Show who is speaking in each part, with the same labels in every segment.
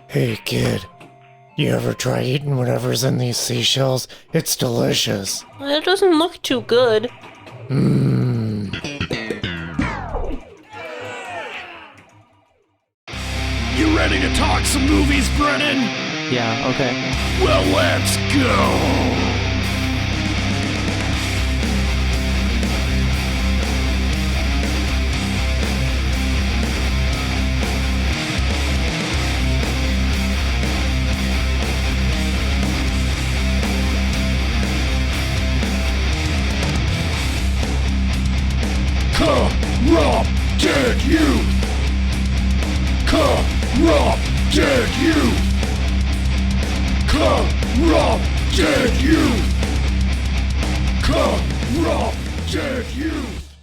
Speaker 1: Hey kid, you ever try eating whatever's in these seashells? It's delicious.
Speaker 2: It doesn't look too good.
Speaker 1: Mmm.
Speaker 3: You ready to talk some movies, Brennan?
Speaker 2: Yeah, okay.
Speaker 3: Well, let's go! Corrupted youth! Corrupted youth! Corrupted youth! Corrupted youth!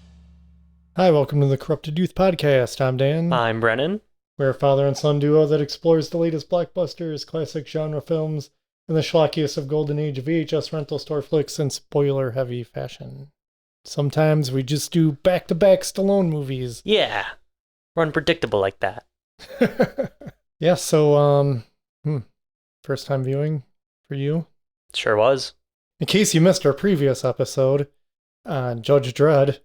Speaker 1: Hi, welcome to the Corrupted Youth Podcast. I'm Dan.
Speaker 2: I'm Brennan.
Speaker 1: We're a father and son duo that explores the latest blockbusters, classic genre films, and the schlockiest of golden age VHS rental store flicks in spoiler-heavy fashion. Sometimes we just do back-to-back Stallone movies.
Speaker 2: Yeah. We're unpredictable like that.
Speaker 1: Yeah, so, first time viewing for you.
Speaker 2: Sure was.
Speaker 1: In case you missed our previous episode on Judge Dredd,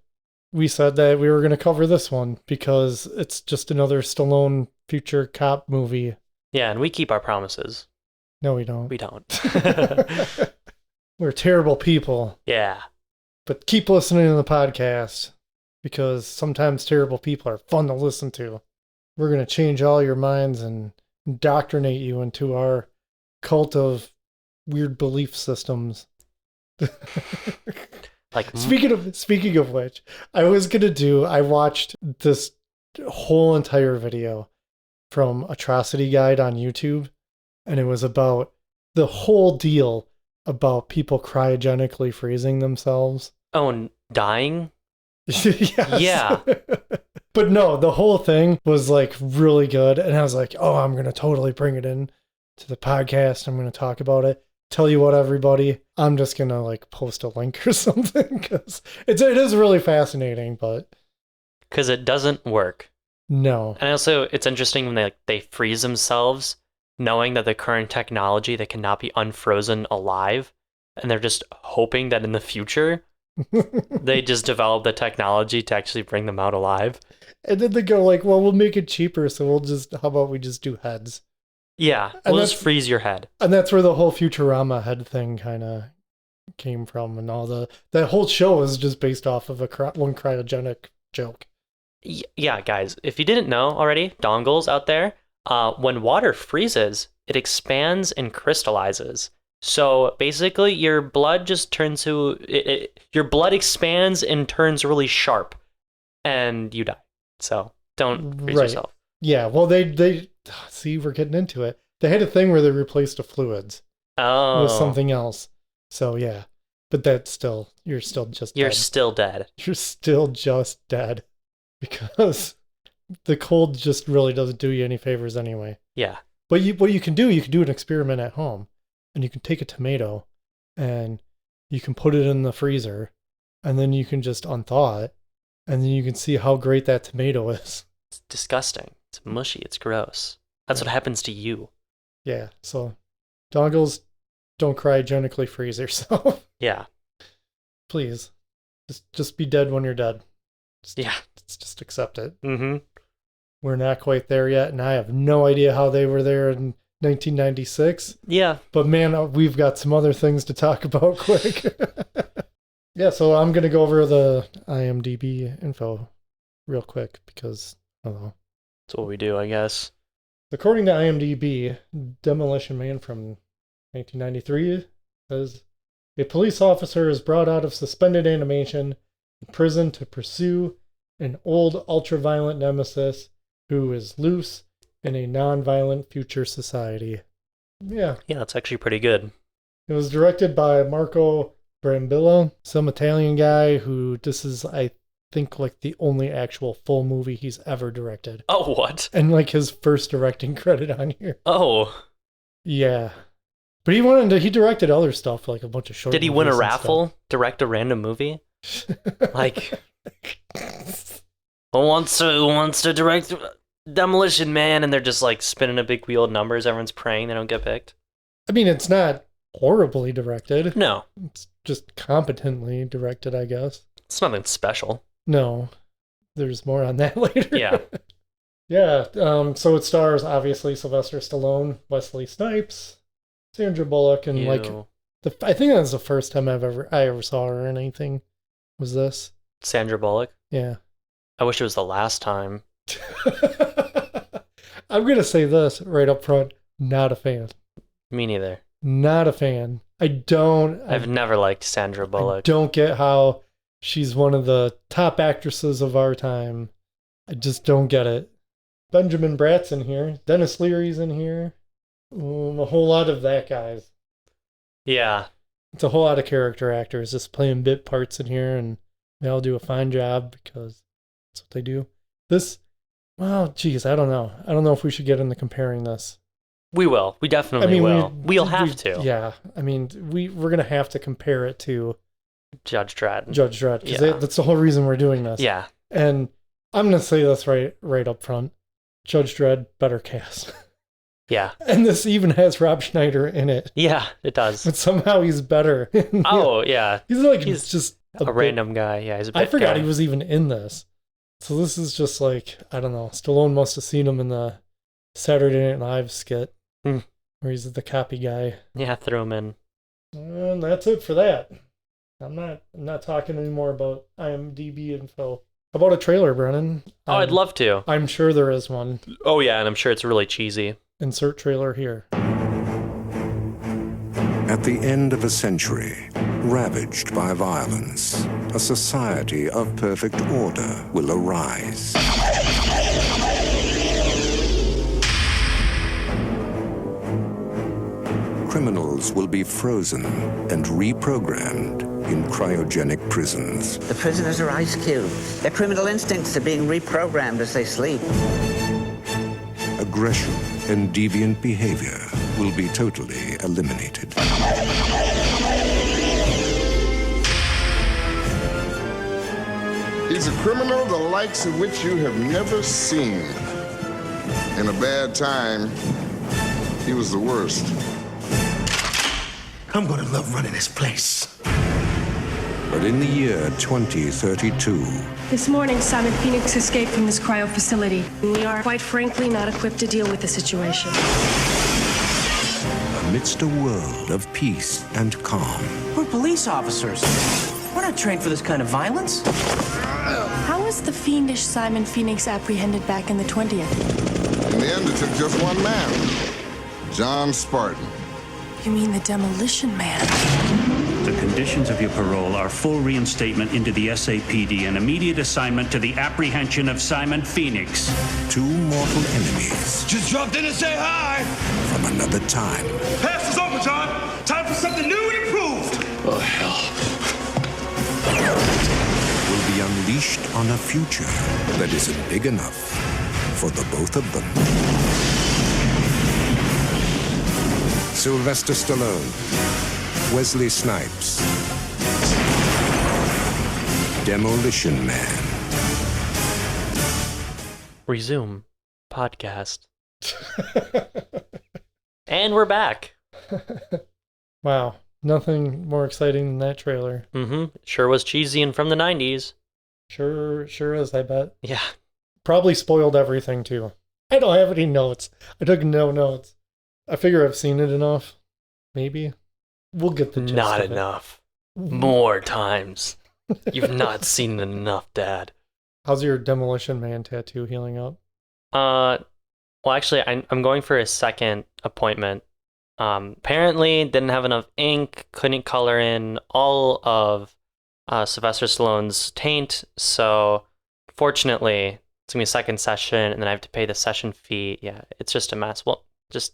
Speaker 1: we said that we were going to cover this one because it's just another Stallone future cop movie.
Speaker 2: Yeah, and we keep our promises.
Speaker 1: No, we don't.
Speaker 2: We don't.
Speaker 1: We're terrible people.
Speaker 2: Yeah.
Speaker 1: But keep listening to the podcast because sometimes terrible people are fun to listen to. We're going to change all your minds and indoctrinate you into our cult of weird belief systems.
Speaker 2: Like
Speaker 1: Speaking of which, I watched this whole entire video from Atrocity Guide on YouTube, and it was about the whole deal about people cryogenically freezing themselves.
Speaker 2: oh, and dying?
Speaker 1: Yes.
Speaker 2: Yeah.
Speaker 1: But no, the whole thing was like really good, and I was like, oh, I'm going to totally bring it in to the podcast. I'm going to talk about it. Tell you what, everybody, I'm just going to like post a link or something because it is really fascinating, but
Speaker 2: Because it doesn't work.
Speaker 1: no.
Speaker 2: And also, it's interesting when they freeze themselves, knowing that the current technology, they cannot be unfrozen alive. And they're just hoping that in the future, they just develop the technology to actually bring them out alive.
Speaker 1: And then they go like, well, we'll make it cheaper, so how about we just do heads?
Speaker 2: Yeah,
Speaker 1: And
Speaker 2: we'll just
Speaker 1: that's-
Speaker 2: freeze your head.
Speaker 1: And that's where the whole Futurama head thing kind of came from, and that whole show is just based off of one cryogenic joke.
Speaker 2: Yeah, guys, if you didn't know already, dongles out there, when water freezes, it expands and crystallizes. So basically, your blood just turns your blood expands and turns really sharp, and you die. So don't freeze
Speaker 1: Right.
Speaker 2: yourself.
Speaker 1: Yeah, well, they see, we're getting into it. They had a thing where they replaced the fluids
Speaker 2: Oh,
Speaker 1: with something else. So yeah, but you're still just
Speaker 2: you're
Speaker 1: dead.
Speaker 2: still dead.
Speaker 1: You're still just dead because the cold just really doesn't do you any favors anyway.
Speaker 2: Yeah.
Speaker 1: But what you can do an experiment at home, and you can take a tomato and you can put it in the freezer, and then you can just unthaw it, and then you can see how great that tomato is.
Speaker 2: It's disgusting. It's mushy. It's gross. That's
Speaker 1: Yeah.
Speaker 2: what happens to you.
Speaker 1: Yeah, so doggles, don't cryogenically freeze yourself.
Speaker 2: Yeah.
Speaker 1: Please. Just be dead when you're dead.
Speaker 2: Yeah.
Speaker 1: Just accept it.
Speaker 2: Mm-hmm.
Speaker 1: We're not quite there yet, and I have no idea how they were there in 1996.
Speaker 2: Yeah.
Speaker 1: But man, we've got some other things to talk about quick. Yeah, so I'm going to go over the IMDb info real quick because, I don't know.
Speaker 2: That's what we do, I guess.
Speaker 1: According to IMDb, Demolition Man from 1993 says, a police officer is brought out of suspended animation in prison to pursue an old ultra-violent nemesis who is loose in a non-violent future society. Yeah.
Speaker 2: Yeah, that's actually pretty good.
Speaker 1: It was directed by Marco Brambilla, some Italian guy who this is, I think, like the only actual full movie he's ever directed.
Speaker 2: Oh, what?
Speaker 1: And like his first directing credit on here.
Speaker 2: Oh.
Speaker 1: Yeah. But he directed other stuff, like a bunch of short
Speaker 2: Did he win a
Speaker 1: movies and
Speaker 2: raffle? Direct a random movie?
Speaker 1: stuff.
Speaker 2: Like, who wants to direct Demolition Man, and they're just like spinning a big wheel of numbers. Everyone's praying they don't get picked.
Speaker 1: I mean, it's not horribly directed.
Speaker 2: No,
Speaker 1: It's just competently directed, I guess.
Speaker 2: it's nothing special.
Speaker 1: No, there's more on that later.
Speaker 2: Yeah.
Speaker 1: Yeah, so it stars, obviously, Sylvester Stallone, Wesley Snipes, Sandra Bullock, and
Speaker 2: Ew.
Speaker 1: I think that was the first time I ever saw her in anything, was this.
Speaker 2: Sandra Bullock.
Speaker 1: Yeah.
Speaker 2: I wish it was the last time.
Speaker 1: I'm going to say this right up front, not a fan.
Speaker 2: Me neither.
Speaker 1: Not a fan.
Speaker 2: I've never liked Sandra
Speaker 1: I
Speaker 2: Bullock.
Speaker 1: don't get how she's one of the top actresses of our time. I just don't get it. Benjamin Bratt's in here. Dennis Leary's in here. A whole lot of that guys.
Speaker 2: Yeah.
Speaker 1: It's a whole lot of character actors just playing bit parts in here, and they all do a fine job because that's what they do. Well, geez, I don't know. I don't know if we should get into comparing this.
Speaker 2: We will. We definitely will. We'll have to.
Speaker 1: Yeah. I mean, we're going to have to compare it to
Speaker 2: Judge Dredd.
Speaker 1: Judge Dredd, because
Speaker 2: Yeah.
Speaker 1: that's the whole reason we're doing this.
Speaker 2: Yeah.
Speaker 1: And I'm going to say this right up front. Judge Dredd, better cast.
Speaker 2: Yeah.
Speaker 1: And this even has Rob Schneider in it.
Speaker 2: Yeah, it does.
Speaker 1: But somehow he's better.
Speaker 2: Oh, yeah.
Speaker 1: He's just
Speaker 2: a
Speaker 1: bit-
Speaker 2: random guy. Yeah, he's a bit
Speaker 1: I forgot
Speaker 2: guy.
Speaker 1: he was even in this. So this is just like, I don't know. Stallone must have seen him in the Saturday Night Live skit
Speaker 2: Hmm.
Speaker 1: where he's the copy guy.
Speaker 2: Yeah, threw him in.
Speaker 1: And that's it for that. I'm not talking anymore about IMDb info. How about a trailer, Brennan?
Speaker 2: Oh, I'd love to.
Speaker 1: I'm sure there is one.
Speaker 2: Oh, yeah, and I'm sure it's really cheesy.
Speaker 1: Insert trailer here.
Speaker 4: At the end of a century, ravaged by violence, a society of perfect order will arise. Criminals will be frozen and reprogrammed in cryogenic prisons.
Speaker 5: The prisoners are ice cubes. Their criminal instincts are being reprogrammed as they sleep.
Speaker 4: Aggression and deviant behavior will be totally eliminated.
Speaker 6: He's a criminal the likes of which you have never seen. In a bad time, he was the worst.
Speaker 3: I'm gonna love running this place.
Speaker 4: But in the year 2032,
Speaker 7: This morning, Simon Phoenix escaped from this cryo facility. We are, quite frankly, not equipped to deal with the situation.
Speaker 4: amidst a world of peace and calm,
Speaker 8: We're police officers. We're not trained for this kind of violence.
Speaker 7: How was the fiendish Simon Phoenix apprehended back in the 20th?
Speaker 6: In the end, it took just one man, John Spartan.
Speaker 7: You mean the Demolition Man?
Speaker 9: The conditions of your parole are full reinstatement into the SAPD and immediate assignment to the apprehension of Simon Phoenix.
Speaker 4: two mortal enemies
Speaker 3: Just dropped in to say hi.
Speaker 4: from another time.
Speaker 3: Pass is over, John. Time for something new and improved. Oh, hell.
Speaker 4: Will be unleashed on a future that isn't big enough for the both of them. Sylvester Stallone, Wesley Snipes, Demolition Man.
Speaker 2: Resume podcast. And we're back.
Speaker 1: Wow. Nothing more exciting than that trailer.
Speaker 2: Mm-hmm. Sure was cheesy and from the 90s.
Speaker 1: Sure is, I bet.
Speaker 2: Yeah.
Speaker 1: Probably spoiled everything, too. I don't have any notes. I took no notes. I figure I've seen it enough. Maybe. We'll get the gist
Speaker 2: Not
Speaker 1: of it.
Speaker 2: enough. More times. You've not seen it enough, Dad.
Speaker 1: How's your Demolition Man tattoo healing up?
Speaker 2: Well, actually, I'm going for a second appointment. Apparently, didn't have enough ink, couldn't color in all of Sylvester Stallone's taint. So, fortunately, it's gonna be a second session, and then I have to pay the session fee. Yeah, it's just a mess. Well, just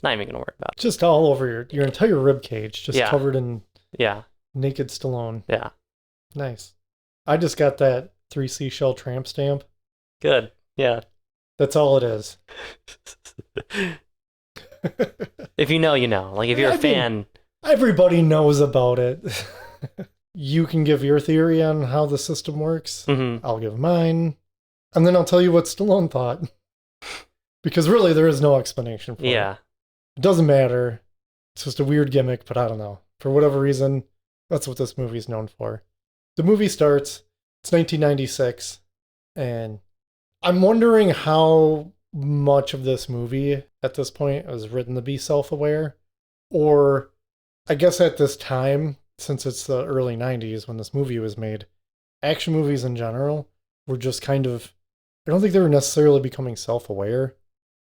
Speaker 2: not even gonna worry about it.
Speaker 1: Just all over your entire rib cage, just
Speaker 2: Yeah.
Speaker 1: covered in
Speaker 2: Yeah,
Speaker 1: naked Stallone.
Speaker 2: yeah,
Speaker 1: Nice. I just got that 3 seashell tramp stamp.
Speaker 2: good. Yeah.
Speaker 1: That's all it is.
Speaker 2: If you know, you know. Like, if you're
Speaker 1: I
Speaker 2: a
Speaker 1: mean,
Speaker 2: fan,
Speaker 1: Everybody knows about it. You can give your theory on how the system works.
Speaker 2: mhm.
Speaker 1: I'll give mine. And then I'll tell you what Stallone thought. Because really, there is no explanation for it.
Speaker 2: Yeah.
Speaker 1: It doesn't matter. It's just a weird gimmick, but I don't know. For whatever reason, that's what this movie's known for. The movie starts, it's 1996, and I'm wondering how much of this movie at this point was written to be self-aware, or I guess at this time, since it's the early 90s when this movie was made, action movies in general were just kind of, I don't think they were necessarily becoming self-aware,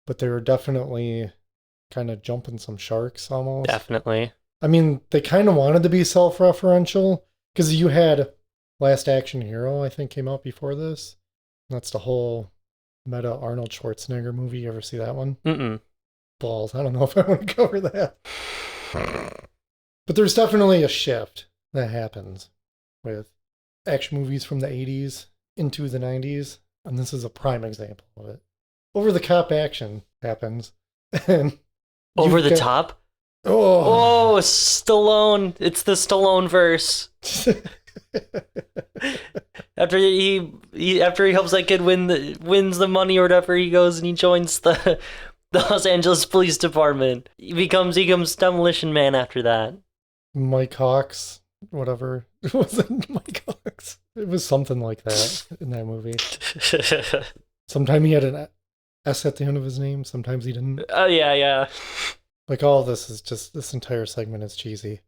Speaker 1: but they were definitely kind of jumping some sharks almost.
Speaker 2: Definitely.
Speaker 1: I mean, they kind of wanted to be self-referential, because you had Last Action Hero, I think, came out before this. That's the whole meta Arnold Schwarzenegger movie. You ever see that one?
Speaker 2: Mm-mm.
Speaker 1: Balls. I don't know if I want to cover that. But there's definitely a shift that happens with action movies from the 80s into the 90s, and this is a prime example of it. Over-the-top action happens, and
Speaker 2: Over the top? Oh, Stallone. It's the Stallone verse. After he helps that kid wins the money or whatever, he goes and he joins the Los Angeles Police Department. He becomes Demolition Man after that.
Speaker 1: Mike Hawks, whatever. It wasn't Mike Hawks. It was something like that in that movie. Sometimes he had an S at the end of his name. Sometimes he didn't.
Speaker 2: Oh, yeah.
Speaker 1: Like, all of this is just, this entire segment is cheesy.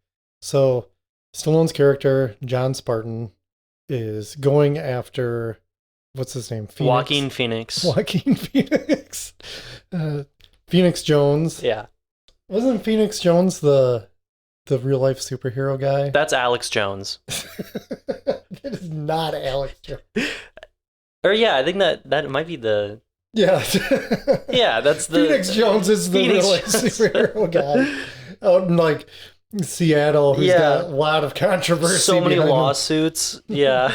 Speaker 1: So, Stallone's character, John Spartan, is going after, what's his name?
Speaker 2: Joaquin Phoenix.
Speaker 1: Joaquin Phoenix. Phoenix Jones.
Speaker 2: Yeah.
Speaker 1: Wasn't Phoenix Jones the real-life superhero guy?
Speaker 2: That's Alex Jones.
Speaker 1: That is not Alex Jones.
Speaker 2: Or yeah, I think that might be the...
Speaker 1: Yeah.
Speaker 2: Yeah, that's the...
Speaker 1: Phoenix Jones is the real-life superhero guy out in, like, Seattle, who's got a lot of controversy.
Speaker 2: So many
Speaker 1: behind
Speaker 2: lawsuits. Yeah.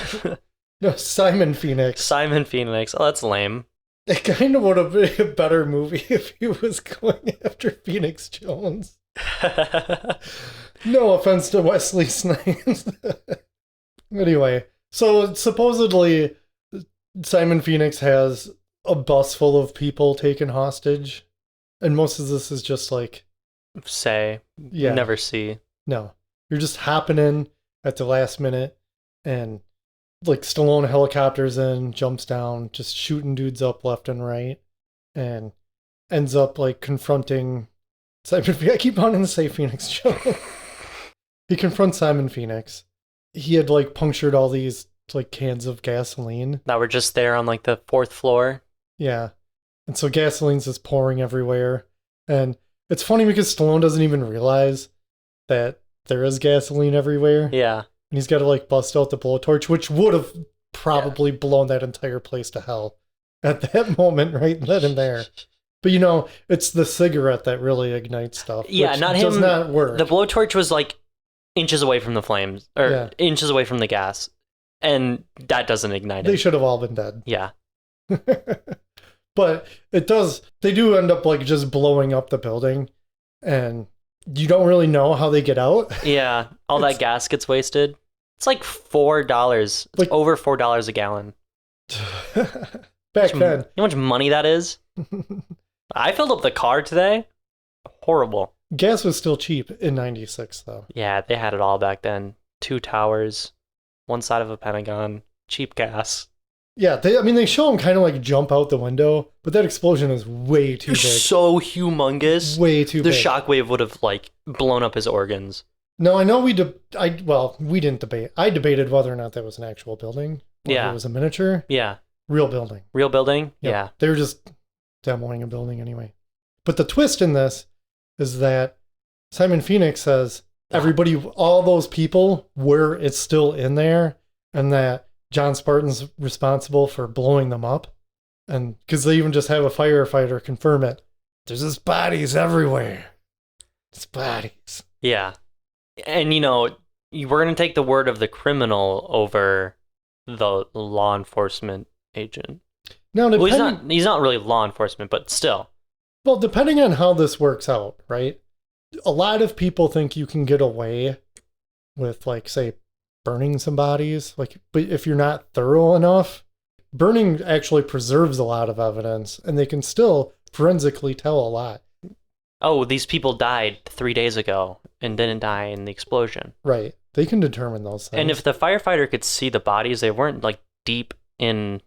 Speaker 1: No, Simon Phoenix.
Speaker 2: Simon Phoenix. Oh, that's lame.
Speaker 1: It kind of would have been a better movie if he was going after Phoenix Jones. No offense to Wesley Snipes. Anyway, so supposedly Simon Phoenix has a bus full of people taken hostage, and most of this is just like...
Speaker 2: Never see.
Speaker 1: No. You're just hopping in at the last minute, and like Stallone helicopters in, jumps down, just shooting dudes up left and right, and ends up like confronting Simon Phoenix. I keep wanting to say Phoenix Jones. He confronts Simon Phoenix. He had like punctured all these like cans of gasoline
Speaker 2: that were just there on like the 4th floor.
Speaker 1: Yeah. And so gasoline's just pouring everywhere. And it's funny because Stallone doesn't even realize that there is gasoline everywhere.
Speaker 2: Yeah.
Speaker 1: And he's got to like bust out the blowtorch, which would have probably blown that entire place to hell at that moment, right then and there. But you know, it's the cigarette that really ignites stuff.
Speaker 2: Yeah,
Speaker 1: which
Speaker 2: not
Speaker 1: does
Speaker 2: him.
Speaker 1: Not work.
Speaker 2: The blowtorch was like inches away from the flames, or inches away from the gas, and that doesn't ignite it.
Speaker 1: They should have all been dead.
Speaker 2: Yeah.
Speaker 1: But it does, they do end up like just blowing up the building, and you don't really know how they get out.
Speaker 2: Yeah, all that gas gets wasted. It's like $4, like over $4 a gallon.
Speaker 1: Back then.
Speaker 2: You know how much money that is? I filled up the car today. Horrible.
Speaker 1: Gas was still cheap in 96 though.
Speaker 2: Yeah, they had it all back then. 2 towers, one side of a Pentagon, cheap gas.
Speaker 1: Yeah, they show him kind of like jump out the window, but that explosion is way too big.
Speaker 2: So humongous.
Speaker 1: Way too big.
Speaker 2: The shockwave would have like blown up his organs.
Speaker 1: No, I know we didn't debate. I debated whether or not that was an actual building. Or if it was a miniature.
Speaker 2: Yeah.
Speaker 1: Real building.
Speaker 2: Real building?
Speaker 1: Yep.
Speaker 2: Yeah.
Speaker 1: They were just demoing a building anyway. But the twist in this is that Simon Phoenix says everybody, all those people it's still in there, and that John Spartan's responsible for blowing them up. And because they even just have a firefighter confirm it. There's just bodies everywhere. It's bodies.
Speaker 2: Yeah. And you know, we're going to take the word of the criminal over the law enforcement agent.
Speaker 1: No,
Speaker 2: he's not really law enforcement, but still.
Speaker 1: Well, depending on how this works out, right? A lot of people think you can get away with, like, say, burning some bodies. Like, but if you're not thorough enough, burning actually preserves a lot of evidence, and they can still forensically tell a lot.
Speaker 2: Oh, these people died 3 days ago and didn't die in the explosion.
Speaker 1: Right. They can determine those things.
Speaker 2: And if the firefighter could see the bodies, they weren't like deep in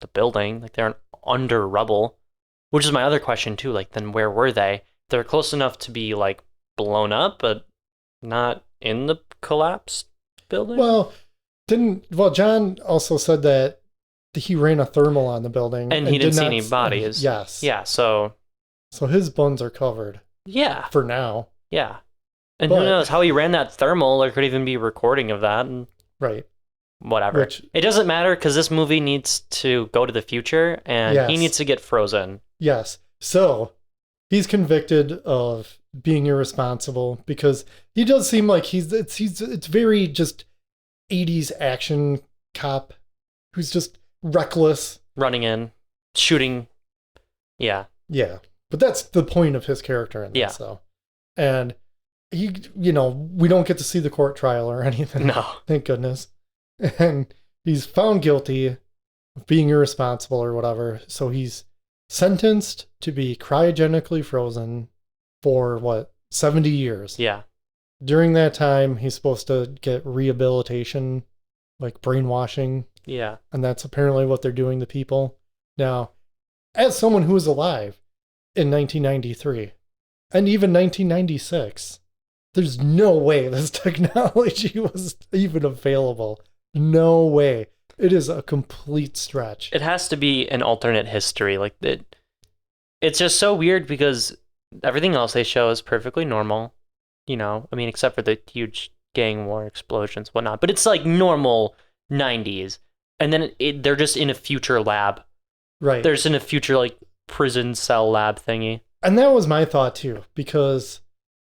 Speaker 2: the building, like they aren't under rubble, which is my other question too. Like, then where were they? They're close enough to be like blown up, but not in the collapsed building.
Speaker 1: Well, John also said that he ran a thermal on the building.
Speaker 2: And he didn't see any bodies.
Speaker 1: Yes.
Speaker 2: Yeah, so
Speaker 1: his bones are covered.
Speaker 2: Yeah.
Speaker 1: For now.
Speaker 2: Yeah. And who knows how he ran that thermal? There could even be recording of that. And
Speaker 1: right.
Speaker 2: Whatever. It doesn't matter because this movie needs to go to the future and he needs to get frozen.
Speaker 1: Yes. So he's convicted of being irresponsible because he does seem like it's very just 80s action cop who's just reckless.
Speaker 2: Running in, shooting. Yeah.
Speaker 1: Yeah. But that's the point of his character in this, though. And he, we don't get to see the court trial or anything.
Speaker 2: No.
Speaker 1: Thank goodness. And he's found guilty of being irresponsible or whatever. So he's sentenced to be cryogenically frozen for 70 years.
Speaker 2: Yeah.
Speaker 1: During that time, he's supposed to get rehabilitation, like brainwashing.
Speaker 2: Yeah.
Speaker 1: And that's apparently what they're doing to people. Now, as someone who was alive in 1993 and even 1996, there's no way this technology was even available. No way. It is a complete stretch.
Speaker 2: It has to be an alternate history. Like it's just so weird because everything else they show is perfectly normal. Except for the huge gang war explosions, whatnot. But it's like normal 90s. And then they're just in a future lab.
Speaker 1: Right.
Speaker 2: There's in a future like prison cell lab thingy.
Speaker 1: And that was my thought too, because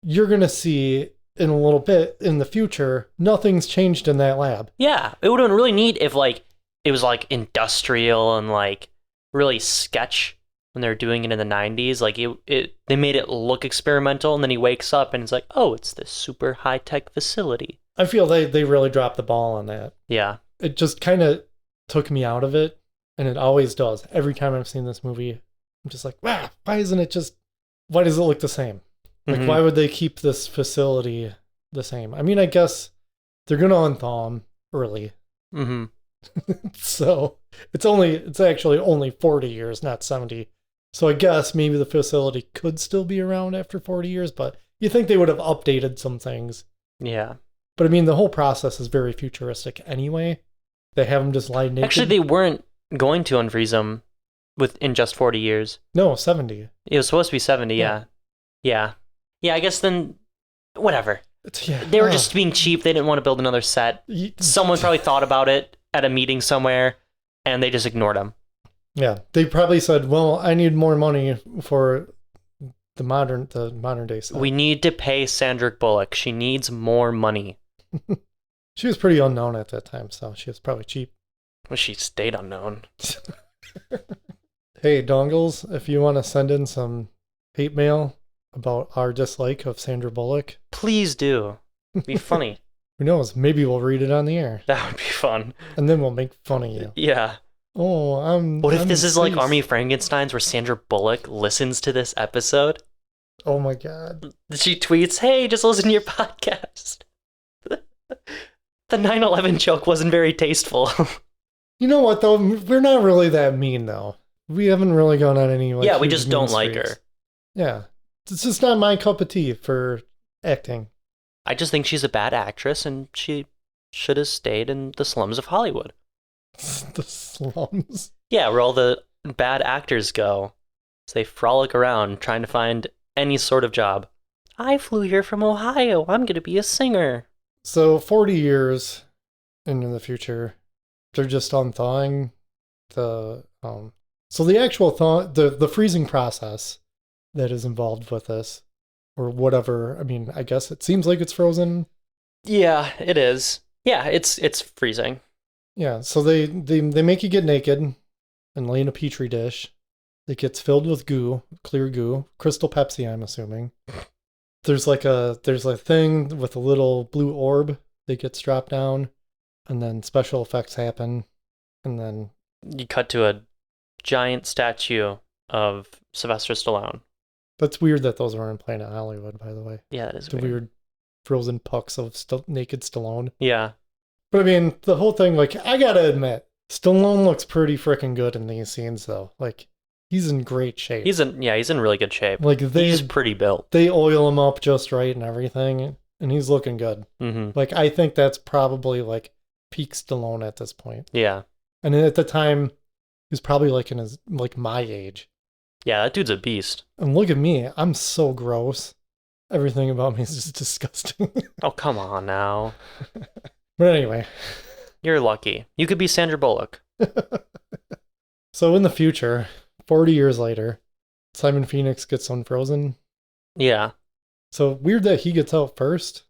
Speaker 1: you're going to see in a little bit in the future, nothing's changed in that lab.
Speaker 2: Yeah, it would have been really neat if like it was like industrial and like really sketch when they were doing it in the 90s. Like they made it look experimental, and then he wakes up and it's like, oh, it's this super high-tech facility.
Speaker 1: I feel they really dropped the ball on that.
Speaker 2: Yeah.
Speaker 1: It just kind of took me out of it, and it always does. Every time I've seen this movie, I'm just like, wow, why does it look the same? Like, why would they keep this facility the same? I mean, I guess they're going to unthaw them early.
Speaker 2: Mm-hmm.
Speaker 1: So it's actually only 40 years, not 70. So I guess maybe the facility could still be around after 40 years, but you think they would have updated some things.
Speaker 2: Yeah.
Speaker 1: But I mean, the whole process is very futuristic anyway. They have them just lie naked.
Speaker 2: Actually, they weren't going to unfreeze them in just 40 years.
Speaker 1: No, 70.
Speaker 2: It was supposed to be 70, yeah. Yeah, I guess then, whatever. They were just being cheap. They didn't want to build another set. Someone probably thought about it at a meeting somewhere, and they just ignored them.
Speaker 1: Yeah, they probably said, well, I need more money for the modern day set.
Speaker 2: We need to pay Sandra Bullock. She needs more money.
Speaker 1: She was pretty unknown at that time, so she was probably cheap.
Speaker 2: Well, she stayed unknown.
Speaker 1: Hey, Dongles, if you want to send in some hate mail about our dislike of Sandra Bullock,
Speaker 2: please do. It'd be funny.
Speaker 1: Who knows? Maybe we'll read it on the air.
Speaker 2: That would be fun.
Speaker 1: And then we'll make fun of you.
Speaker 2: Yeah.
Speaker 1: Oh,
Speaker 2: What if this is like Army Frankenstein's where Sandra Bullock listens to this episode?
Speaker 1: Oh my god.
Speaker 2: She tweets, hey, just listen to your podcast. The 9/11 joke wasn't very tasteful.
Speaker 1: You know what, though? We're not really that mean, though. We haven't really gone on any...
Speaker 2: yeah, we just don't like her.
Speaker 1: Yeah. It's just not my cup of tea for acting.
Speaker 2: I just think she's a bad actress, and she should have stayed in the slums of Hollywood.
Speaker 1: The slums?
Speaker 2: Yeah, where all the bad actors go. So they frolic around trying to find any sort of job. I flew here from Ohio. I'm going to be a singer.
Speaker 1: So 40 years into the future, they're just unthawing the... So the actual the freezing process that is involved with this, or whatever, I mean, I guess it seems like it's frozen.
Speaker 2: Yeah, it is. Yeah, it's freezing.
Speaker 1: Yeah, so they make you get naked and lay in a petri dish. It gets filled with goo, clear goo, Crystal Pepsi, I'm assuming. There's a thing with a little blue orb that gets dropped down, and then special effects happen, and then
Speaker 2: you cut to a giant statue of Sylvester Stallone.
Speaker 1: That's weird that those weren't playing at Hollywood, by the way.
Speaker 2: Yeah, that is
Speaker 1: The
Speaker 2: weird.
Speaker 1: weird frozen pucks of naked Stallone.
Speaker 2: Yeah.
Speaker 1: But I mean, the whole thing, like, I gotta admit, Stallone looks pretty freaking good in these scenes, though. Like, he's in great shape.
Speaker 2: He's in really good shape.
Speaker 1: Like,
Speaker 2: he's pretty built.
Speaker 1: They oil him up just right and everything, and he's looking good.
Speaker 2: Mm-hmm.
Speaker 1: Like, I think that's probably, like, peak Stallone at this point.
Speaker 2: Yeah.
Speaker 1: And at the time, he was probably, like, in his, like, my age.
Speaker 2: Yeah, that dude's a beast.
Speaker 1: And look at me. I'm so gross. Everything about me is just disgusting.
Speaker 2: Oh, come on now.
Speaker 1: But anyway.
Speaker 2: You're lucky. You could be Sandra Bullock.
Speaker 1: So in the future, 40 years later, Simon Phoenix gets unfrozen.
Speaker 2: Yeah.
Speaker 1: So weird that he gets out first.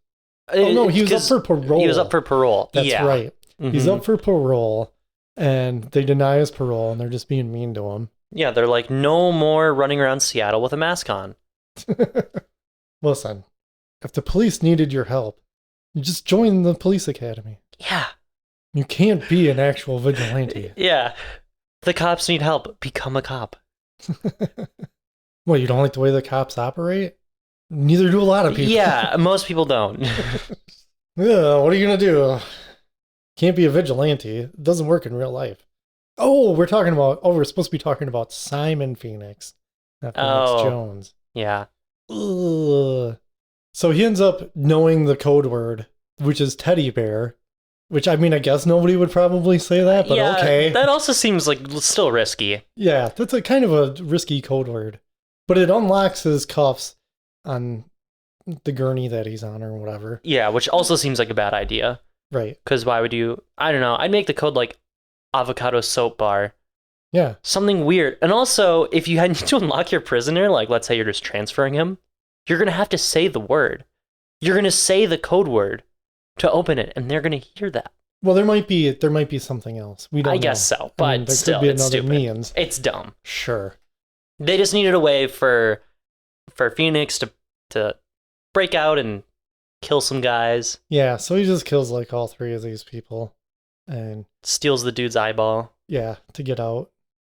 Speaker 1: Oh no, he was up for parole.
Speaker 2: He was up for parole.
Speaker 1: That's
Speaker 2: yeah.
Speaker 1: right.
Speaker 2: Mm-hmm.
Speaker 1: He's up for parole, and they deny his parole, and they're just being mean to him.
Speaker 2: Yeah, they're like, no more running around Seattle with a mask on.
Speaker 1: Listen, if the police needed your help, you just join the police academy.
Speaker 2: Yeah.
Speaker 1: You can't be an actual vigilante.
Speaker 2: Yeah. The cops need help. Become a cop.
Speaker 1: What, you don't like the way the cops operate? Neither do a lot of people.
Speaker 2: Yeah, most people don't.
Speaker 1: Yeah, what are you going to do? Can't be a vigilante. It doesn't work in real life. Oh, we're supposed to be talking about Simon Phoenix, not Phoenix Jones.
Speaker 2: Yeah.
Speaker 1: Ugh. So he ends up knowing the code word, which is teddy bear, which, I mean, I guess nobody would probably say that, but
Speaker 2: yeah,
Speaker 1: okay.
Speaker 2: That also seems like still risky.
Speaker 1: Yeah, that's a kind of a risky code word. But it unlocks his cuffs on the gurney that he's on or whatever.
Speaker 2: Yeah, which also seems like a bad idea.
Speaker 1: Right.
Speaker 2: Because why would you... I don't know. I'd make the code like avocado soap bar.
Speaker 1: Yeah.
Speaker 2: Something weird. And also, if you need to unlock your prisoner, like let's say you're just transferring him, you're going to have to say the word. You're going to say the code word to open it, and they're going to hear that.
Speaker 1: Well, there might be something else. We don't know.
Speaker 2: I guess so, but
Speaker 1: I mean, there
Speaker 2: still,
Speaker 1: could be
Speaker 2: it's
Speaker 1: another
Speaker 2: stupid.
Speaker 1: means.
Speaker 2: It's dumb.
Speaker 1: Sure.
Speaker 2: They just needed a way for Phoenix to break out and kill some guys.
Speaker 1: Yeah, so he just kills like all three of these people and
Speaker 2: steals the dude's eyeball.
Speaker 1: Yeah, to get out.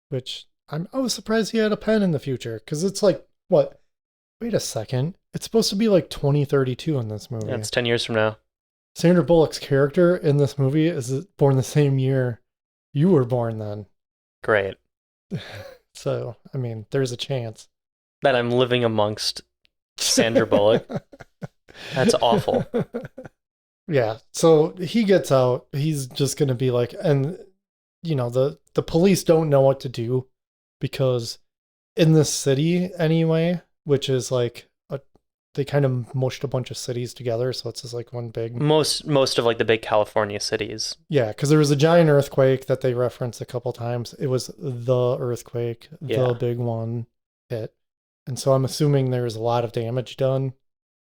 Speaker 1: Which I was surprised he had a pen in the future, because it's like, what? Wait a second. It's supposed to be like 2032 in this movie.
Speaker 2: Yeah, it's 10 years from now.
Speaker 1: Sandra Bullock's character in this movie is born the same year you were born then.
Speaker 2: Great.
Speaker 1: So, I mean, there's a chance.
Speaker 2: That I'm living amongst Sandra Bullock. That's awful.
Speaker 1: Yeah, so he gets out. He's just going to be like, and, you know, the police don't know what to do, because in this city anyway, which is like, they kind of mushed a bunch of cities together, so it's just like one big...
Speaker 2: Most of like the big California cities.
Speaker 1: Yeah, because there was a giant earthquake that they referenced a couple times. It was the earthquake, the big one hit. And so I'm assuming there's a lot of damage done,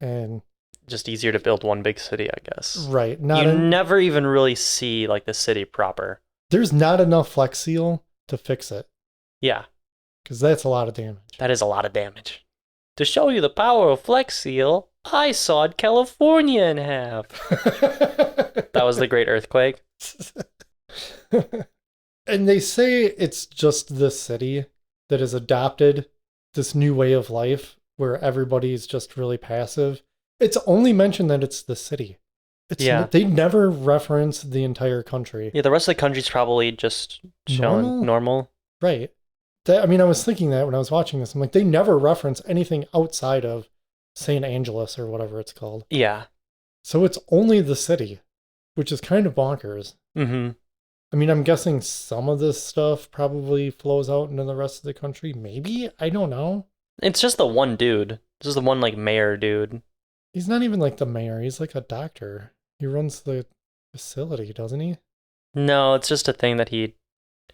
Speaker 1: and...
Speaker 2: Just easier to build one big city, I guess.
Speaker 1: Right.
Speaker 2: You never even really see like the city proper.
Speaker 1: There's not enough Flex Seal to fix it.
Speaker 2: Yeah.
Speaker 1: Because that's a lot of damage.
Speaker 2: That is a lot of damage. To show you the power of Flex Seal, I sawed California in half. That was the Great Earthquake.
Speaker 1: And they say it's just this city that has adopted this new way of life where everybody's just really passive. It's only mentioned that it's the city. They never reference the entire country.
Speaker 2: Yeah, the rest of the country's probably just chilling, normal.
Speaker 1: Right. I mean, I was thinking that when I was watching this. I'm like, they never reference anything outside of St. Angeles or whatever it's called.
Speaker 2: Yeah.
Speaker 1: So it's only the city, which is kind of bonkers.
Speaker 2: Mm-hmm.
Speaker 1: I mean, I'm guessing some of this stuff probably flows out into the rest of the country. Maybe? I don't know.
Speaker 2: It's just the one dude. It's just the one, like, mayor dude.
Speaker 1: He's not even like the mayor. He's like a doctor. He runs the facility, doesn't he?
Speaker 2: No, it's just a thing that he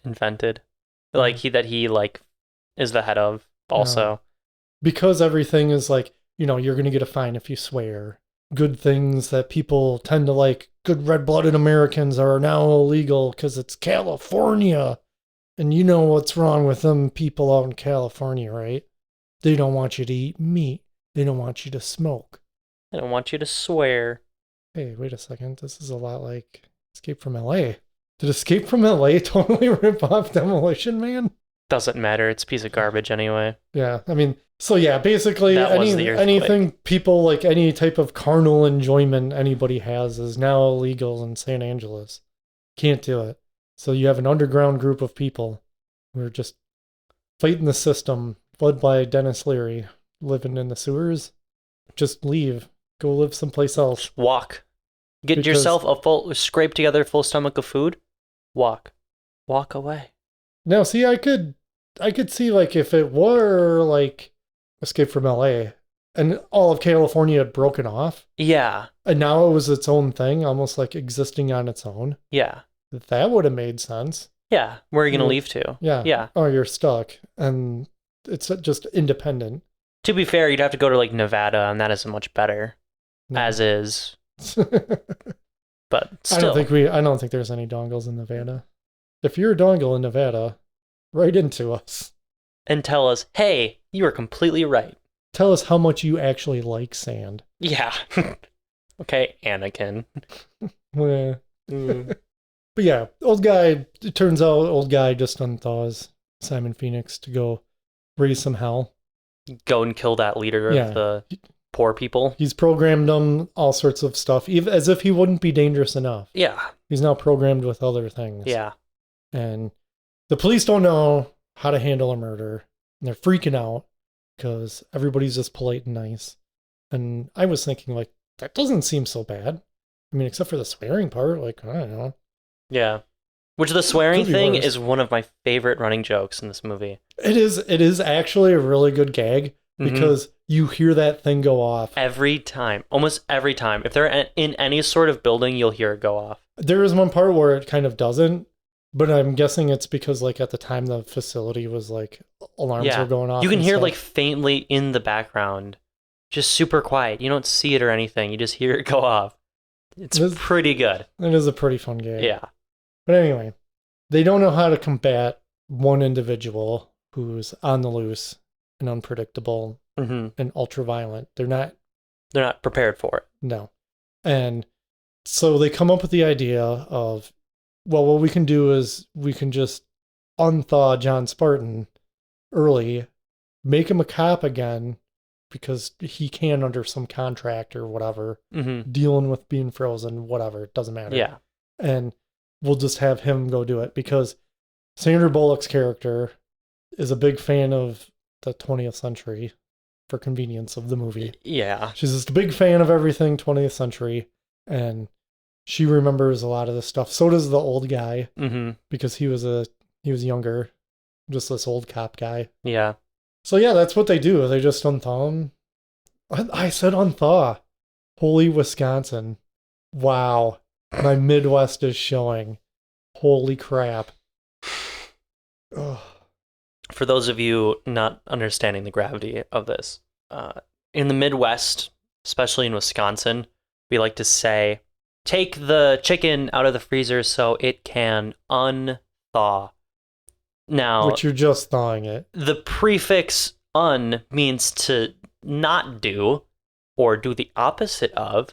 Speaker 2: invented. Like, he is the head of also.
Speaker 1: No. Because everything is like, you know, you're going to get a fine if you swear. Good things that people tend to like, good red-blooded Americans are now illegal because it's California. And you know what's wrong with them people out in California, right? They don't want you to eat meat. They don't want you to smoke.
Speaker 2: They don't want you to swear.
Speaker 1: Hey, wait a second. This is a lot like Escape from LA. Did Escape from LA totally rip off Demolition Man?
Speaker 2: Doesn't matter. It's a piece of garbage anyway.
Speaker 1: Yeah, I mean, so yeah, basically
Speaker 2: That was the earthquake.
Speaker 1: anything people like, any type of carnal enjoyment anybody has is now illegal in San Angeles. Can't do it. So you have an underground group of people who are just fighting the system, led by Dennis Leary, living in the sewers. Just leave. Go live someplace else.
Speaker 2: Walk. Get
Speaker 1: Because-
Speaker 2: yourself a scrape together full stomach of food. Walk. Walk away.
Speaker 1: Now, see, I could see, like, if it were like Escape from LA and all of California had broken off
Speaker 2: Yeah.
Speaker 1: and now it was its own thing, almost like existing on its own,
Speaker 2: Yeah.
Speaker 1: that would have made sense.
Speaker 2: Yeah. Where are you going to
Speaker 1: Yeah.
Speaker 2: leave to?
Speaker 1: Yeah.
Speaker 2: Yeah.
Speaker 1: Oh, you're stuck. And it's just independent.
Speaker 2: To be fair, you'd have to go to like Nevada, and that isn't much better.
Speaker 1: No.
Speaker 2: As is.
Speaker 1: I
Speaker 2: But still.
Speaker 1: don't think there's any dongles in Nevada. If you're a dongle in Nevada, write into us.
Speaker 2: And tell us, hey, you were completely right.
Speaker 1: Tell us how much you actually like sand.
Speaker 2: Yeah. Okay, Anakin.
Speaker 1: Eh. But yeah, it turns out old guy just unthaws Simon Phoenix to go raise some hell.
Speaker 2: Go and kill that leader
Speaker 1: Yeah.
Speaker 2: of the poor people.
Speaker 1: He's programmed him all sorts of stuff, even as if he wouldn't be dangerous enough.
Speaker 2: Yeah.
Speaker 1: He's now programmed with other things.
Speaker 2: Yeah.
Speaker 1: And the police don't know how to handle a murder. And they're freaking out because everybody's just polite and nice. And I was thinking, like, that doesn't seem so bad. I mean, except for the swearing part, like, I don't know.
Speaker 2: Yeah. Which the swearing
Speaker 1: Could be
Speaker 2: thing
Speaker 1: worse.
Speaker 2: is one of my favorite running jokes in this movie.
Speaker 1: It is actually a really good gag
Speaker 2: Mhm.
Speaker 1: because you hear that thing go off.
Speaker 2: Every time. Almost every time. If they're in any sort of building, you'll hear it go off.
Speaker 1: There is one part where it kind of doesn't, but I'm guessing it's because, like, at the time the facility was like alarms
Speaker 2: Yeah.
Speaker 1: were going off.
Speaker 2: You can
Speaker 1: and
Speaker 2: hear
Speaker 1: stuff.
Speaker 2: like faintly in the background. Just super quiet. You don't see it or anything. You just hear it go off. It's
Speaker 1: It is-
Speaker 2: pretty good.
Speaker 1: It is a pretty fun gag.
Speaker 2: Yeah.
Speaker 1: But anyway, they don't know how to combat one individual who's on the loose and unpredictable
Speaker 2: hmm
Speaker 1: and ultra violent. They're not.
Speaker 2: They're not prepared for it.
Speaker 1: No. And so they come up with the idea of, well, what we can do is we can just unthaw John Spartan early, make him a cop again, because he can under some contract or whatever,
Speaker 2: hmm
Speaker 1: dealing with being frozen, whatever, it doesn't matter.
Speaker 2: Yeah.
Speaker 1: And we'll just have him go do it because Sandra Bullock's character is a big fan of the 20th century for convenience of the movie.
Speaker 2: Yeah.
Speaker 1: She's just a big fan of everything 20th century, and she remembers a lot of this stuff. So does the old guy,
Speaker 2: hmm
Speaker 1: because he was younger, just this old cop guy.
Speaker 2: Yeah.
Speaker 1: So yeah, that's what they do. They just unthaw him. I said unthaw. Holy Wisconsin. Wow. My Midwest is showing. Holy crap. Ugh.
Speaker 2: For those of you not understanding the gravity of this, in the Midwest, especially in Wisconsin, we like to say, take the chicken out of the freezer so it can unthaw. Now,
Speaker 1: Which you're just thawing it.
Speaker 2: the prefix un means to not do or do the opposite of.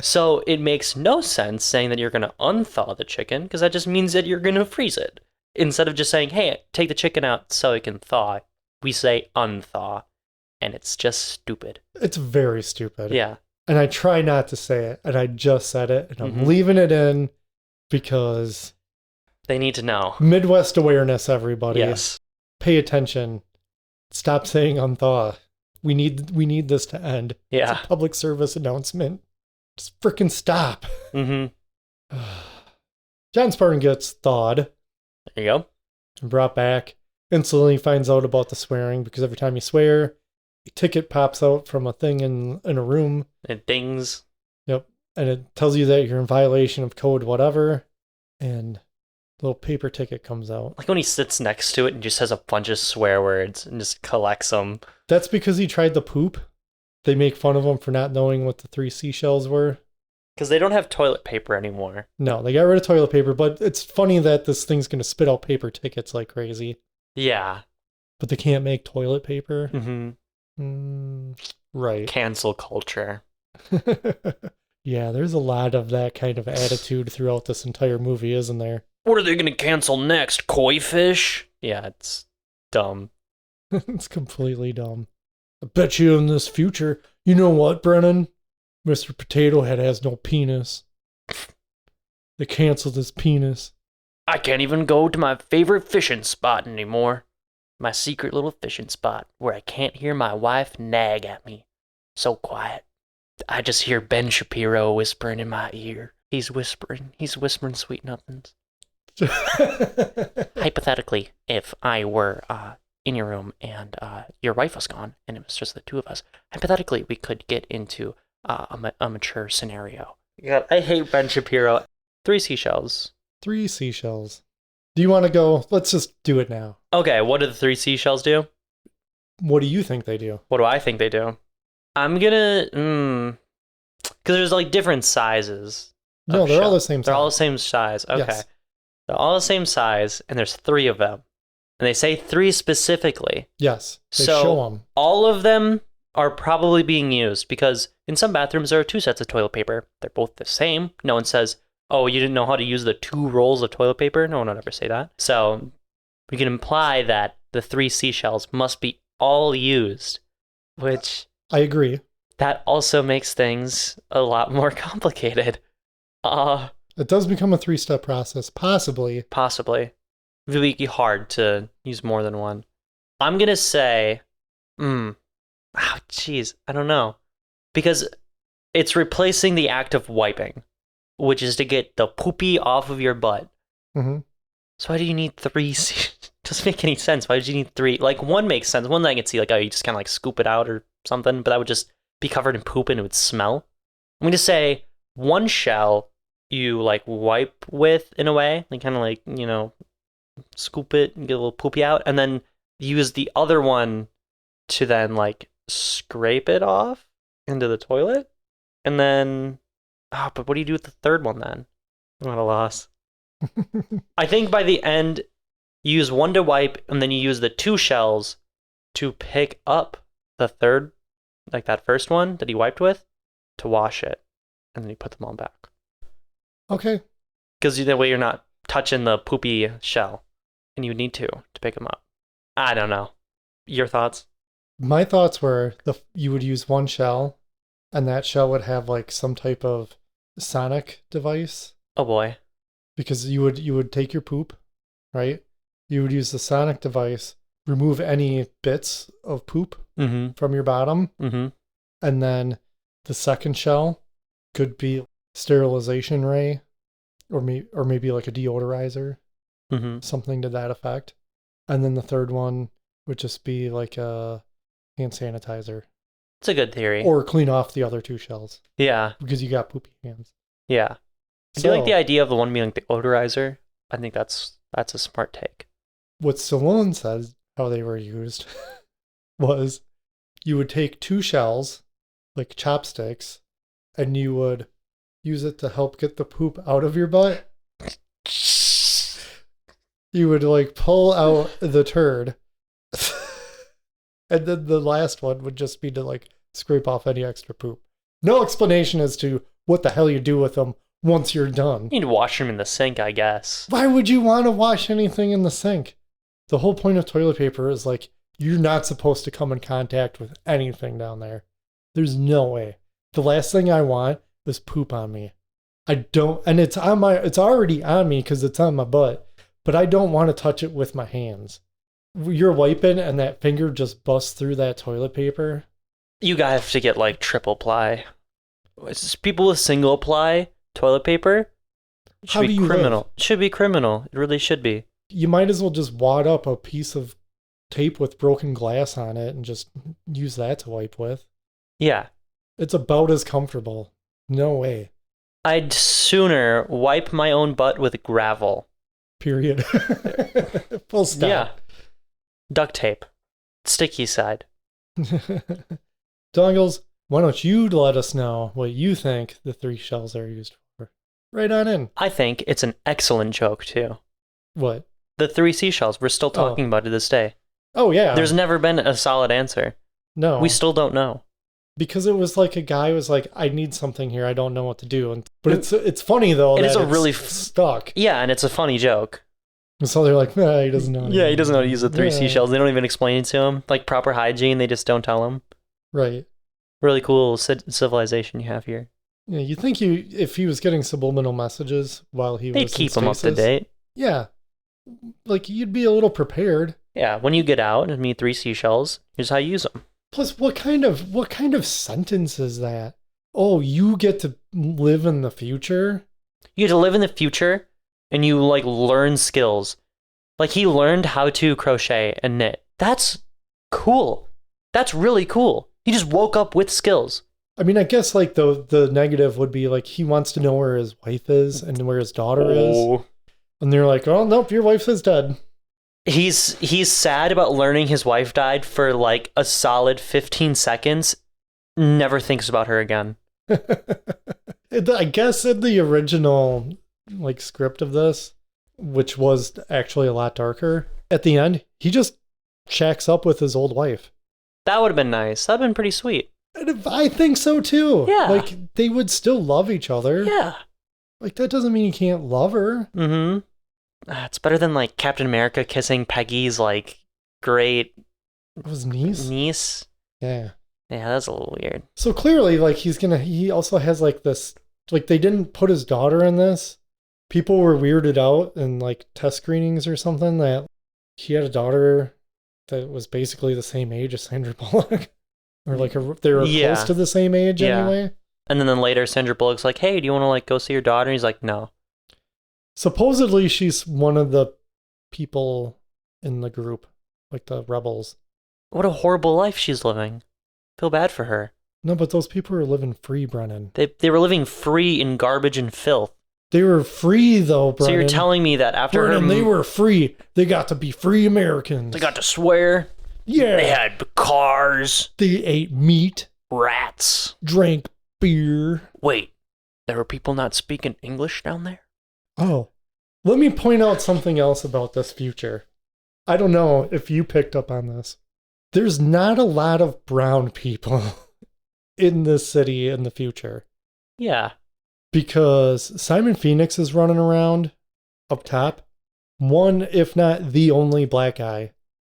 Speaker 2: So it makes no sense saying that you're going to unthaw the chicken because that just means that you're going to freeze it. Instead of just saying, hey, take the chicken out so it can thaw, we say unthaw. And it's just stupid.
Speaker 1: It's very stupid.
Speaker 2: Yeah.
Speaker 1: And I try not to say it, and I just said it, and I'm
Speaker 2: Mhm.
Speaker 1: leaving it in because
Speaker 2: They need to know.
Speaker 1: Midwest awareness, everybody.
Speaker 2: Yes.
Speaker 1: Pay attention. Stop saying unthaw. We need this to end.
Speaker 2: Yeah.
Speaker 1: It's a public service announcement. Just freaking stop.
Speaker 2: Mm-hmm.
Speaker 1: John Spartan gets thawed
Speaker 2: There you go.
Speaker 1: and brought back. Instantly finds out about the swearing because every time you swear, a ticket pops out from a thing in a room.
Speaker 2: It dings.
Speaker 1: Yep. And it tells you that you're in violation of code whatever. And a little paper ticket comes out.
Speaker 2: Like when he sits next to it and just has a bunch of swear words and just collects them.
Speaker 1: That's because he tried the poop. They make fun of him for not knowing what the 3 seashells were.
Speaker 2: Because they don't have toilet paper anymore.
Speaker 1: No, they got rid of toilet paper, but it's funny that this thing's going to spit out paper tickets like crazy.
Speaker 2: Yeah.
Speaker 1: But they can't make toilet paper.
Speaker 2: Mm-hmm.
Speaker 1: Right.
Speaker 2: Cancel culture.
Speaker 1: Yeah, there's a lot of that kind of attitude throughout this entire movie, isn't there?
Speaker 2: What are they going to cancel next? Koi fish? Yeah, it's dumb.
Speaker 1: It's completely dumb. I bet you in this future, you know what, Brennan? Mr. Potato Head has no penis. They canceled his penis.
Speaker 2: I can't even go to my favorite fishing spot anymore. My secret little fishing spot where I can't hear my wife nag at me. So quiet. I just hear Ben Shapiro whispering in my ear. He's whispering sweet nothings. Hypothetically, if I were in your room and your wife was gone and it was just the two of us, hypothetically, we could get into a mature scenario. God, I hate Ben Shapiro. 3 seashells.
Speaker 1: 3 seashells. Do you want to go? Let's just do it now.
Speaker 2: Okay, what do the 3 seashells do?
Speaker 1: What do you think they do?
Speaker 2: What do I think they do? I'm gonna, because there's like different sizes.
Speaker 1: No, they're all the same size.
Speaker 2: They're all the same size. Okay.
Speaker 1: Yes.
Speaker 2: They're all the same size, and there's 3 of them. And they say 3 specifically.
Speaker 1: Yes, they
Speaker 2: so
Speaker 1: show them.
Speaker 2: All of them are probably being used because in some bathrooms there are 2 sets of toilet paper. They're both the same. No one says, oh, you didn't know how to use the 2 rolls of toilet paper? No one would ever say that. So we can imply that the 3 seashells must be all used, which...
Speaker 1: I agree.
Speaker 2: That also makes things a lot more complicated.
Speaker 1: It does become a 3-step process, possibly.
Speaker 2: Possibly. It would be hard to use more than one. I'm going to say, I don't know. Because it's replacing the act of wiping, which is to get the poopy off of your butt.
Speaker 1: Mm-hmm.
Speaker 2: So why do you need 3? Doesn't make any sense. Why did you need 3? Like, one makes sense. One I can see, like, oh, you just kind of like scoop it out or something, but that would just be covered in poop and it would smell. I'm going to say 1 shell you like wipe with in a way, like kind of like, you know, scoop it and get a little poopy out, and then use the other one to then like scrape it off into the toilet. And then, but what do you do with the 3rd one then? I'm at a loss. I think by the end, you use 1 to wipe, and then you use the 2 shells to pick up the 3rd, like that first one that he wiped with, to wash it, and then you put them all back.
Speaker 1: Okay.
Speaker 2: Because that way you're not touching the poopy shell, and you need to pick them up. I don't know. Your thoughts?
Speaker 1: My thoughts were you would use 1 shell, and that shell would have like some type of sonic device.
Speaker 2: Oh boy.
Speaker 1: Because you would take your poop, right? You would use the sonic device, remove any bits of poop from your bottom, and then the 2nd shell could be sterilization ray, or maybe like a deodorizer, something to that effect. And then the 3rd one would just be like a hand sanitizer.
Speaker 2: It's a good theory.
Speaker 1: Or clean off the other 2 shells.
Speaker 2: Yeah.
Speaker 1: Because you got poopy hands.
Speaker 2: Yeah. I do like the idea of the one being like the odorizer. I think that's a smart take.
Speaker 1: What Stallone says, how they were used, was you would take 2 shells, like chopsticks, and you would use it to help get the poop out of your butt. You would like pull out the turd. And then the last one would just be to like scrape off any extra poop. No explanation as to what the hell you do with them once you're done.
Speaker 2: You need to wash them in the sink, I guess.
Speaker 1: Why would you want to wash anything in the sink? The whole point of toilet paper is like, you're not supposed to come in contact with anything down there. There's no way. The last thing I want is poop on me. I don't, and it's already on me because it's on my butt, but I don't want to touch it with my hands. You're wiping and that finger just busts through that toilet paper.
Speaker 2: You guys have to get like triple ply. People with single ply toilet paper should be criminal. Should be criminal. It really should be.
Speaker 1: You might as well just wad up a piece of tape with broken glass on it and just use that to wipe with.
Speaker 2: Yeah.
Speaker 1: It's about as comfortable. No way.
Speaker 2: I'd sooner wipe my own butt with gravel.
Speaker 1: Period. Full stop.
Speaker 2: Yeah. Duct tape. Sticky side.
Speaker 1: Dongles, why don't you let us know what you think the 3 shells are used for? Right on in.
Speaker 2: I think it's an excellent joke, too.
Speaker 1: What?
Speaker 2: The 3 seashells. We're still talking about it this day.
Speaker 1: Oh, yeah.
Speaker 2: There's never been a solid answer.
Speaker 1: No.
Speaker 2: We still don't know.
Speaker 1: Because it was like a guy was like, I need something here. I don't know what to do. But it's funny, though, that it's really stuck.
Speaker 2: Yeah, and it's a funny joke.
Speaker 1: So they're like, he doesn't know.
Speaker 2: Yeah, he doesn't know how to use the three
Speaker 1: Yeah.
Speaker 2: seashells. They don't even explain it to him. Like proper hygiene, they just don't tell him.
Speaker 1: Right.
Speaker 2: Really cool civilization you have here.
Speaker 1: Yeah, you think if he was getting subliminal messages while he
Speaker 2: They'd
Speaker 1: was
Speaker 2: keep
Speaker 1: in
Speaker 2: him up to
Speaker 1: stasis,
Speaker 2: date.
Speaker 1: Yeah. Like, you'd be a little prepared.
Speaker 2: Yeah, when you get out and meet three seashells, here's how you use them.
Speaker 1: Plus, what kind of sentence is that? Oh, you get to live in the future?
Speaker 2: You get to live in the future and you like learn skills. Like he learned how to crochet and knit. That's cool. That's really cool. He just woke up with skills.
Speaker 1: I mean, I guess like the negative would be like he wants to know where his wife is and where his daughter is. And they're like, "Oh, nope, your wife is dead."
Speaker 2: He's sad about learning his wife died for like a solid 15 seconds. Never thinks about her again.
Speaker 1: I guess in the original like script of this, which was actually a lot darker, at the end, he just shacks up with his old wife.
Speaker 2: That would have been nice. That'd been pretty sweet.
Speaker 1: And I think so too.
Speaker 2: Yeah.
Speaker 1: Like they would still love each other.
Speaker 2: Yeah.
Speaker 1: Like that doesn't mean you can't love her.
Speaker 2: Mm-hmm. It's better than like Captain America kissing Peggy's like great
Speaker 1: His niece.
Speaker 2: Yeah. Yeah, that's a little weird.
Speaker 1: So clearly, like he also has like this, like they didn't put his daughter in this. People were weirded out in like test screenings or something that he had a daughter that was basically the same age as Sandra Bullock. Or like they were close to the same age anyway.
Speaker 2: And then later Sandra Bullock's like, "Hey, do you want to like go see your daughter?" And he's like, "No."
Speaker 1: Supposedly she's one of the people in the group, like the rebels.
Speaker 2: What a horrible life she's living. Feel bad for her.
Speaker 1: No, but those people are living free, Brennan.
Speaker 2: They were living free in garbage and filth.
Speaker 1: They were free though, Brennan.
Speaker 2: So you're telling me that after
Speaker 1: Brennan,
Speaker 2: her...
Speaker 1: they were free. They got to be free Americans.
Speaker 2: They got to swear.
Speaker 1: Yeah.
Speaker 2: They had cars.
Speaker 1: They ate meat.
Speaker 2: Rats.
Speaker 1: Drank beer.
Speaker 2: Wait, there were people not speaking English down there?
Speaker 1: Oh, let me point out something else about this future. I don't know if you picked up on this. There's not a lot of brown people in this city in the future.
Speaker 2: Yeah.
Speaker 1: Because Simon Phoenix is running around up top. One, if not the only black guy.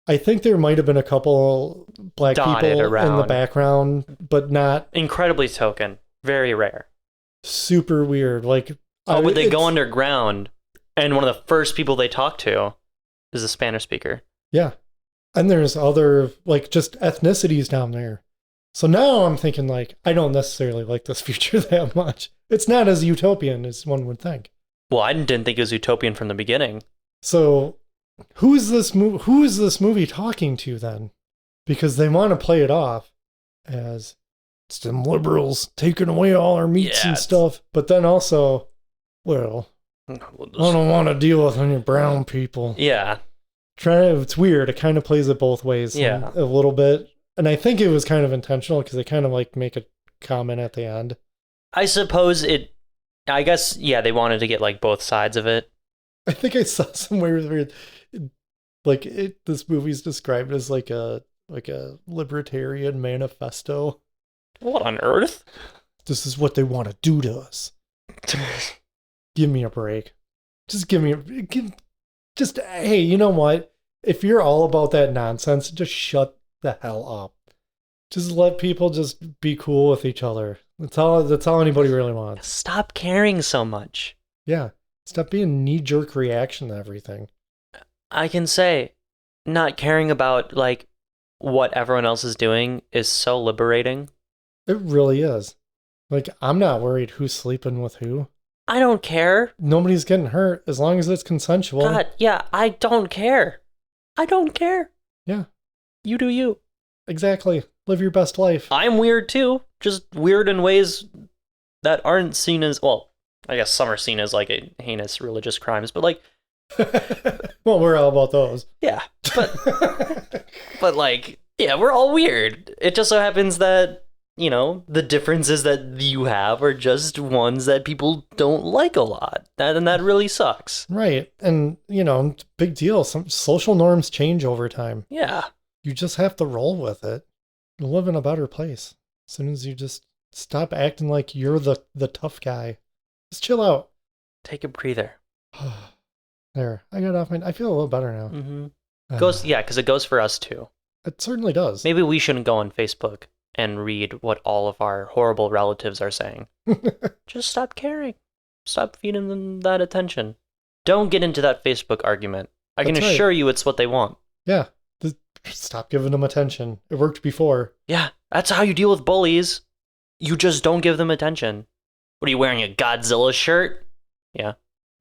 Speaker 1: I think there might have been a couple black
Speaker 2: dotted
Speaker 1: people
Speaker 2: around.
Speaker 1: in the background, but not
Speaker 2: Incredibly token. Very rare.
Speaker 1: super weird. Like,
Speaker 2: Oh, but they go underground, and one of the first people they talk to is a Spanish speaker.
Speaker 1: Yeah. And there's other, like, just ethnicities down there. So now I'm thinking, like, I don't necessarily like this future that much. It's not as utopian as one would think.
Speaker 2: Well, I didn't think it was utopian from the beginning.
Speaker 1: So who is this movie talking to then? Because they want to play it off as it's them liberals taking away all our meats and stuff. But then also, well, I don't want to deal with any brown people.
Speaker 2: Yeah.
Speaker 1: It's weird. It kind of plays it both ways.
Speaker 2: Yeah.
Speaker 1: A little bit. And I think it was kind of intentional because they kind of like make a comment at the end.
Speaker 2: I suppose I guess, yeah, they wanted to get like both sides of it.
Speaker 1: I think I saw somewhere where like this movie's described as like a libertarian manifesto.
Speaker 2: What on earth?
Speaker 1: This is what they want to do to us. Give me a break. Just give me hey, you know what? If you're all about that nonsense, just shut the hell up. Just let people just be cool with each other. That's all anybody really wants.
Speaker 2: Stop caring so much.
Speaker 1: Yeah. Stop being knee-jerk reaction to everything.
Speaker 2: I can say not caring about like what everyone else is doing is so liberating.
Speaker 1: It really is. Like, I'm not worried who's sleeping with who.
Speaker 2: I don't care.
Speaker 1: Nobody's getting hurt as long as it's consensual.
Speaker 2: God, yeah, I don't care. I don't care.
Speaker 1: Yeah.
Speaker 2: You do you.
Speaker 1: Exactly. Live your best life.
Speaker 2: I'm weird too. Just weird in ways that aren't seen as, well, I guess some are seen as like a heinous religious crimes, but like...
Speaker 1: Well, we're all about those.
Speaker 2: Yeah. But like, yeah, we're all weird. It just so happens that, you know, the differences that you have are just ones that people don't like a lot. And that really sucks.
Speaker 1: Right. And, you know, big deal. Some social norms change over time.
Speaker 2: Yeah.
Speaker 1: You just have to roll with it. You'll live in a better place. As soon as you just stop acting like you're the tough guy. Just chill out.
Speaker 2: Take a breather.
Speaker 1: There, I got off my. I feel a little better now.
Speaker 2: Mm-hmm. Because it goes for us too.
Speaker 1: It certainly does.
Speaker 2: Maybe we shouldn't go on Facebook and read what all of our horrible relatives are saying. Just stop caring. Stop feeding them that attention. Don't get into that Facebook argument. I can assure you it's what they want.
Speaker 1: Yeah. Stop giving them attention. It worked before.
Speaker 2: Yeah, that's how you deal with bullies. You just don't give them attention. What are you wearing, a Godzilla shirt? Yeah.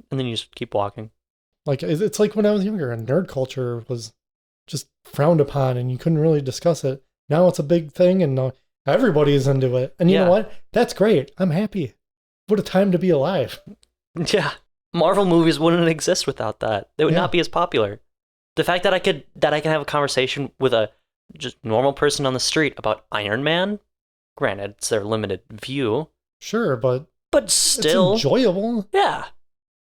Speaker 2: And then you just keep walking.
Speaker 1: Like, it's like when I was younger and nerd culture was just frowned upon and you couldn't really discuss it. Now it's a big thing and everybody is into it. And you know what? That's great. I'm happy. What a time to be alive.
Speaker 2: Yeah. Marvel movies wouldn't exist without that. They would not be as popular. The fact that I can have a conversation with a just normal person on the street about Iron Man, granted, it's their limited view.
Speaker 1: Sure, but
Speaker 2: still
Speaker 1: it's enjoyable.
Speaker 2: Yeah.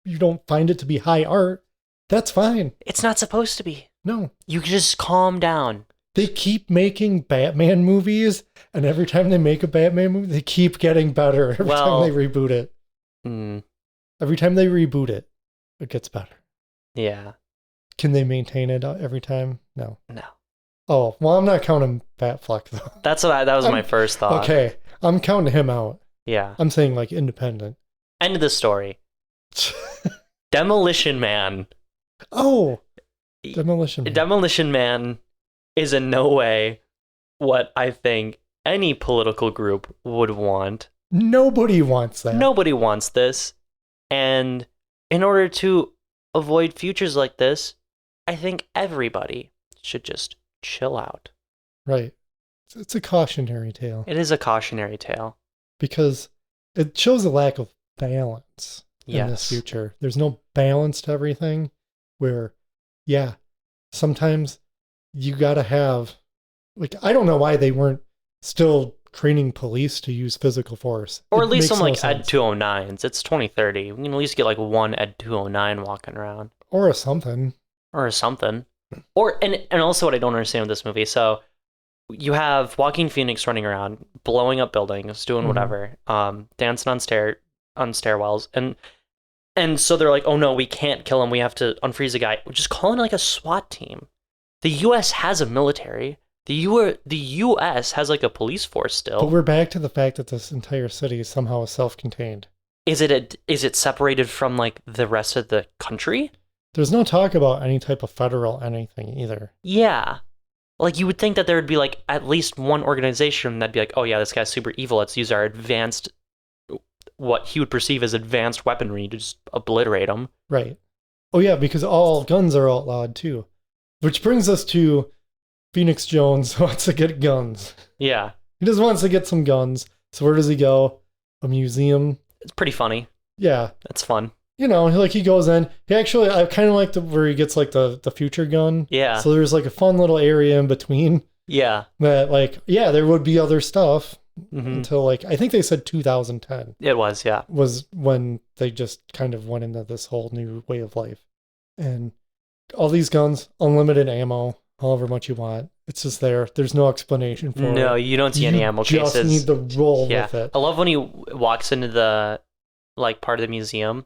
Speaker 1: You don't find it to be high art. That's fine.
Speaker 2: It's not supposed to be.
Speaker 1: No.
Speaker 2: You can just calm down.
Speaker 1: They keep making Batman movies, and every time they make a Batman movie, they keep getting better every time they reboot it. Every time they reboot it, it gets better.
Speaker 2: Yeah.
Speaker 1: Can they maintain it every time? No.
Speaker 2: No.
Speaker 1: Oh, well, I'm not counting Batfleck, though.
Speaker 2: That was my first thought.
Speaker 1: Okay, I'm counting him out.
Speaker 2: Yeah.
Speaker 1: I'm saying, like, independent.
Speaker 2: End of the story. Demolition Man.
Speaker 1: Oh! Demolition Man.
Speaker 2: Demolition Man is in no way what I think any political group would want.
Speaker 1: Nobody wants that.
Speaker 2: Nobody wants this. And in order to avoid futures like this, I think everybody should just chill out.
Speaker 1: Right. It's a cautionary tale.
Speaker 2: It is a cautionary tale.
Speaker 1: Because it shows a lack of balance in this future. There's no balance to everything where, sometimes you gotta have, like, I don't know why they weren't still training police to use physical force.
Speaker 2: Or at least some, like, Ed 209s. It's 2030. We can at least get, like, one Ed 209 walking around.
Speaker 1: Or something.
Speaker 2: And also what I don't understand with this movie, so you have Joaquin Phoenix running around, blowing up buildings, doing whatever, dancing on stairwells, and so they're like, oh no, we can't kill him, we have to unfreeze the guy. Just call it like a SWAT team. The U.S. has a military. The U.S. has like a police force still.
Speaker 1: But we're back to the fact that this entire city is somehow self-contained.
Speaker 2: Is it separated from like the rest of the country?
Speaker 1: There's no talk about any type of federal anything either.
Speaker 2: Yeah. Like, you would think that there would be, like, at least one organization that'd be like, oh, yeah, this guy's super evil. Let's use our advanced, what he would perceive as advanced weaponry to just obliterate him.
Speaker 1: Right. Oh, yeah, because all guns are outlawed, too. Which brings us to Phoenix Jones wants to get guns.
Speaker 2: Yeah.
Speaker 1: He just wants to get some guns. So where does he go? A museum.
Speaker 2: It's pretty funny.
Speaker 1: Yeah.
Speaker 2: That's fun.
Speaker 1: You know, like he goes in. I kind of like where he gets like the future gun.
Speaker 2: Yeah.
Speaker 1: So there's like a fun little area in between.
Speaker 2: Yeah.
Speaker 1: That like, there would be other stuff until like, I think they said 2010.
Speaker 2: It was, yeah.
Speaker 1: Was when they just kind of went into this whole new way of life. And all these guns, unlimited ammo, however much you want. It's just there. There's no explanation for it.
Speaker 2: No, you don't see any ammo cases.
Speaker 1: You just need to roll with it.
Speaker 2: I love when he walks into the like part of the museum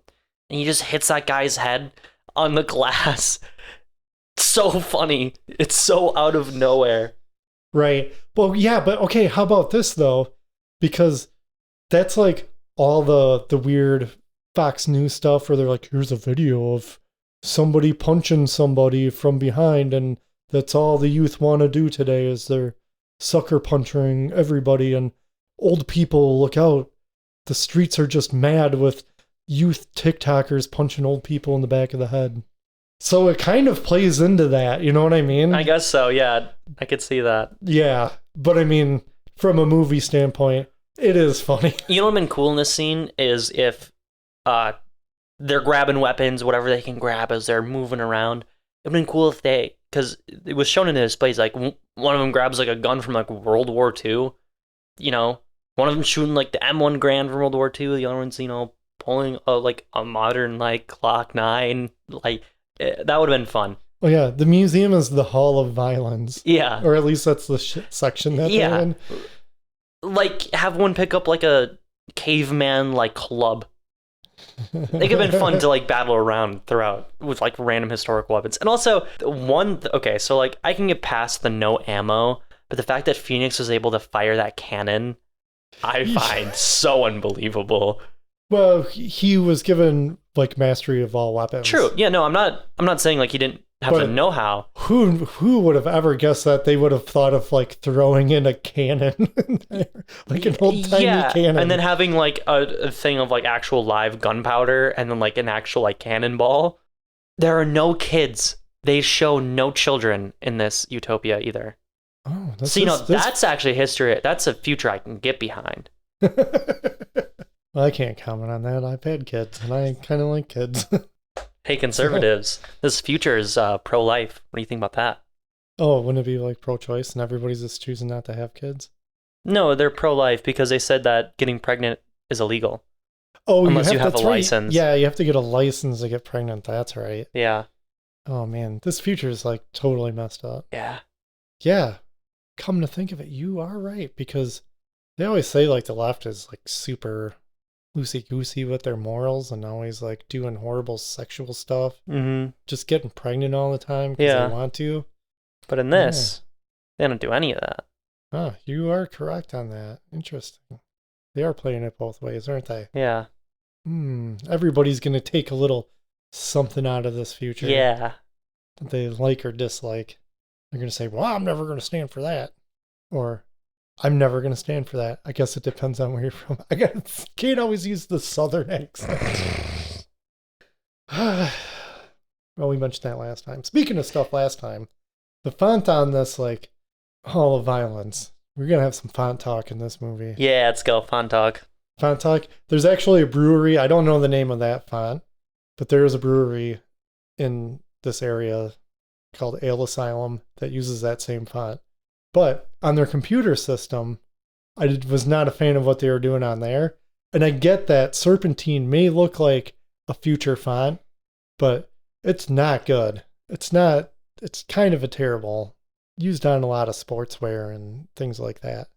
Speaker 2: and he just hits that guy's head on the glass. It's so funny. It's so out of nowhere.
Speaker 1: Right. Well, yeah, but okay, how about this though? Because that's like all the weird Fox News stuff where they're like, here's a video of somebody punching somebody from behind, and that's all the youth want to do today is they're sucker punching everybody, and old people, look out. The streets are just mad with youth TikTokers punching old people in the back of the head. So it kind of plays into that, you know what I mean?
Speaker 2: I guess so, yeah. I could see that.
Speaker 1: Yeah, but I mean, from a movie standpoint, it is funny.
Speaker 2: You know what would have been cool in this scene is if they're grabbing weapons, whatever they can grab as they're moving around. It would have been cool if because it was shown in the displays, like one of them grabs like a gun from like World War II, you know, one of them shooting like the M1 Garand from World War II, the other one's, you know, pulling like a modern like Glock 9, like that would have been fun.
Speaker 1: Oh yeah, the museum is the Hall of Violence.
Speaker 2: Yeah.
Speaker 1: Or at least that's the section that they're in.
Speaker 2: Like have one pick up like a caveman like club It could have been fun to like battle around throughout with like random historical weapons. And also okay, so like I can get past the no ammo, but the fact that Phoenix was able to fire that cannon, I find so unbelievable.
Speaker 1: Well, he was given like mastery of all weapons.
Speaker 2: True. Yeah, no, I'm not saying like he didn't have the know-how.
Speaker 1: Who would have ever guessed that they would have thought of like throwing in a cannon in there? Like an old tiny cannon.
Speaker 2: And then having like a thing of like actual live gunpowder and then like an actual like cannonball. There are no kids. They show no children in this utopia either.
Speaker 1: Oh,
Speaker 2: that's actually history. That's a future I can get behind.
Speaker 1: Well, I can't comment on that. I've had kids, and I kind of like kids.
Speaker 2: Hey, conservatives, this future is pro-life. What do you think about that?
Speaker 1: Oh, wouldn't it be like pro-choice, and everybody's just choosing not to have kids?
Speaker 2: No, they're pro-life because they said that getting pregnant is illegal.
Speaker 1: Oh,
Speaker 2: unless you have a license.
Speaker 1: Yeah, you have to get a license to get pregnant. That's right.
Speaker 2: Yeah.
Speaker 1: Oh man, this future is like totally messed up.
Speaker 2: Yeah.
Speaker 1: Yeah. Come to think of it, you are right, because they always say like the left is like super loosey-goosey with their morals and always like doing horrible sexual stuff.
Speaker 2: Mm-hmm.
Speaker 1: Just getting pregnant all the time because they want to.
Speaker 2: But in this, they don't do any of that.
Speaker 1: Ah, you are correct on that. Interesting. They are playing it both ways, aren't they?
Speaker 2: Yeah.
Speaker 1: Everybody's going to take a little something out of this future.
Speaker 2: Yeah.
Speaker 1: That they like or dislike. They're going to say, well, I'm never going to stand for that. Or, I'm never going to stand for that. I guess it depends on where you're from. Can't always use the southern accent. Well, we mentioned that last time. Speaking of stuff last time, the font on this, like, Hall of Violence. We're going to have some font talk in this movie.
Speaker 2: Yeah, let's go. Font talk.
Speaker 1: Font talk. There's actually a brewery. I don't know the name of that font, but there is a brewery in this area called Ale Asylum that uses that same font. But on their computer system, I was not a fan of what they were doing on there. And I get that Serpentine may look like a future font, but it's not good. It's kind of a terrible, used on a lot of sportswear and things like that.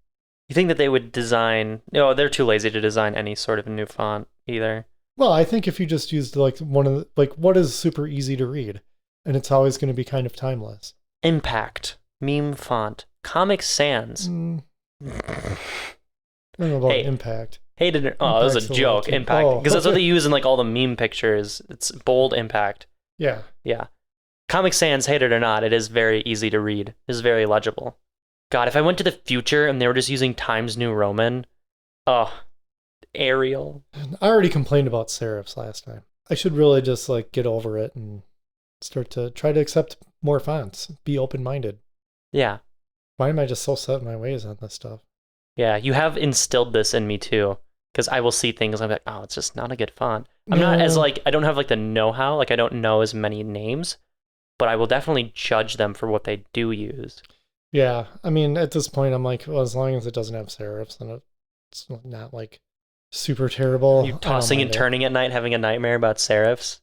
Speaker 2: You think that they would design, they're too lazy to design any sort of new font either.
Speaker 1: Well, I think if you just used like one of the, like what is super easy to read, and it's always going to be kind of timeless.
Speaker 2: Impact, meme font, Comic Sans.
Speaker 1: I don't know about Impact.
Speaker 2: That was a joke. Impact, because that's what they use in like all the meme pictures. It's bold Impact.
Speaker 1: Yeah.
Speaker 2: Yeah. Comic Sans, hate it or not, it is very easy to read. It's very legible. God, if I went to the future and they were just using Times New Roman, Arial.
Speaker 1: I already complained about serifs last time. I should really just like get over it and start to try to accept more fonts. Be open-minded.
Speaker 2: Yeah.
Speaker 1: Why am I just so set in my ways on this stuff?
Speaker 2: Yeah, you have instilled this in me too. Because I will see things and I'm like, oh, it's just not a good font. I'm not as like, I don't have like the know-how. Like I don't know as many names, but I will definitely judge them for what they do use.
Speaker 1: Yeah, I mean, at this point, I'm like, well, as long as it doesn't have serifs, then it's not like super terrible.
Speaker 2: You tossing and turning at night, having a nightmare about serifs.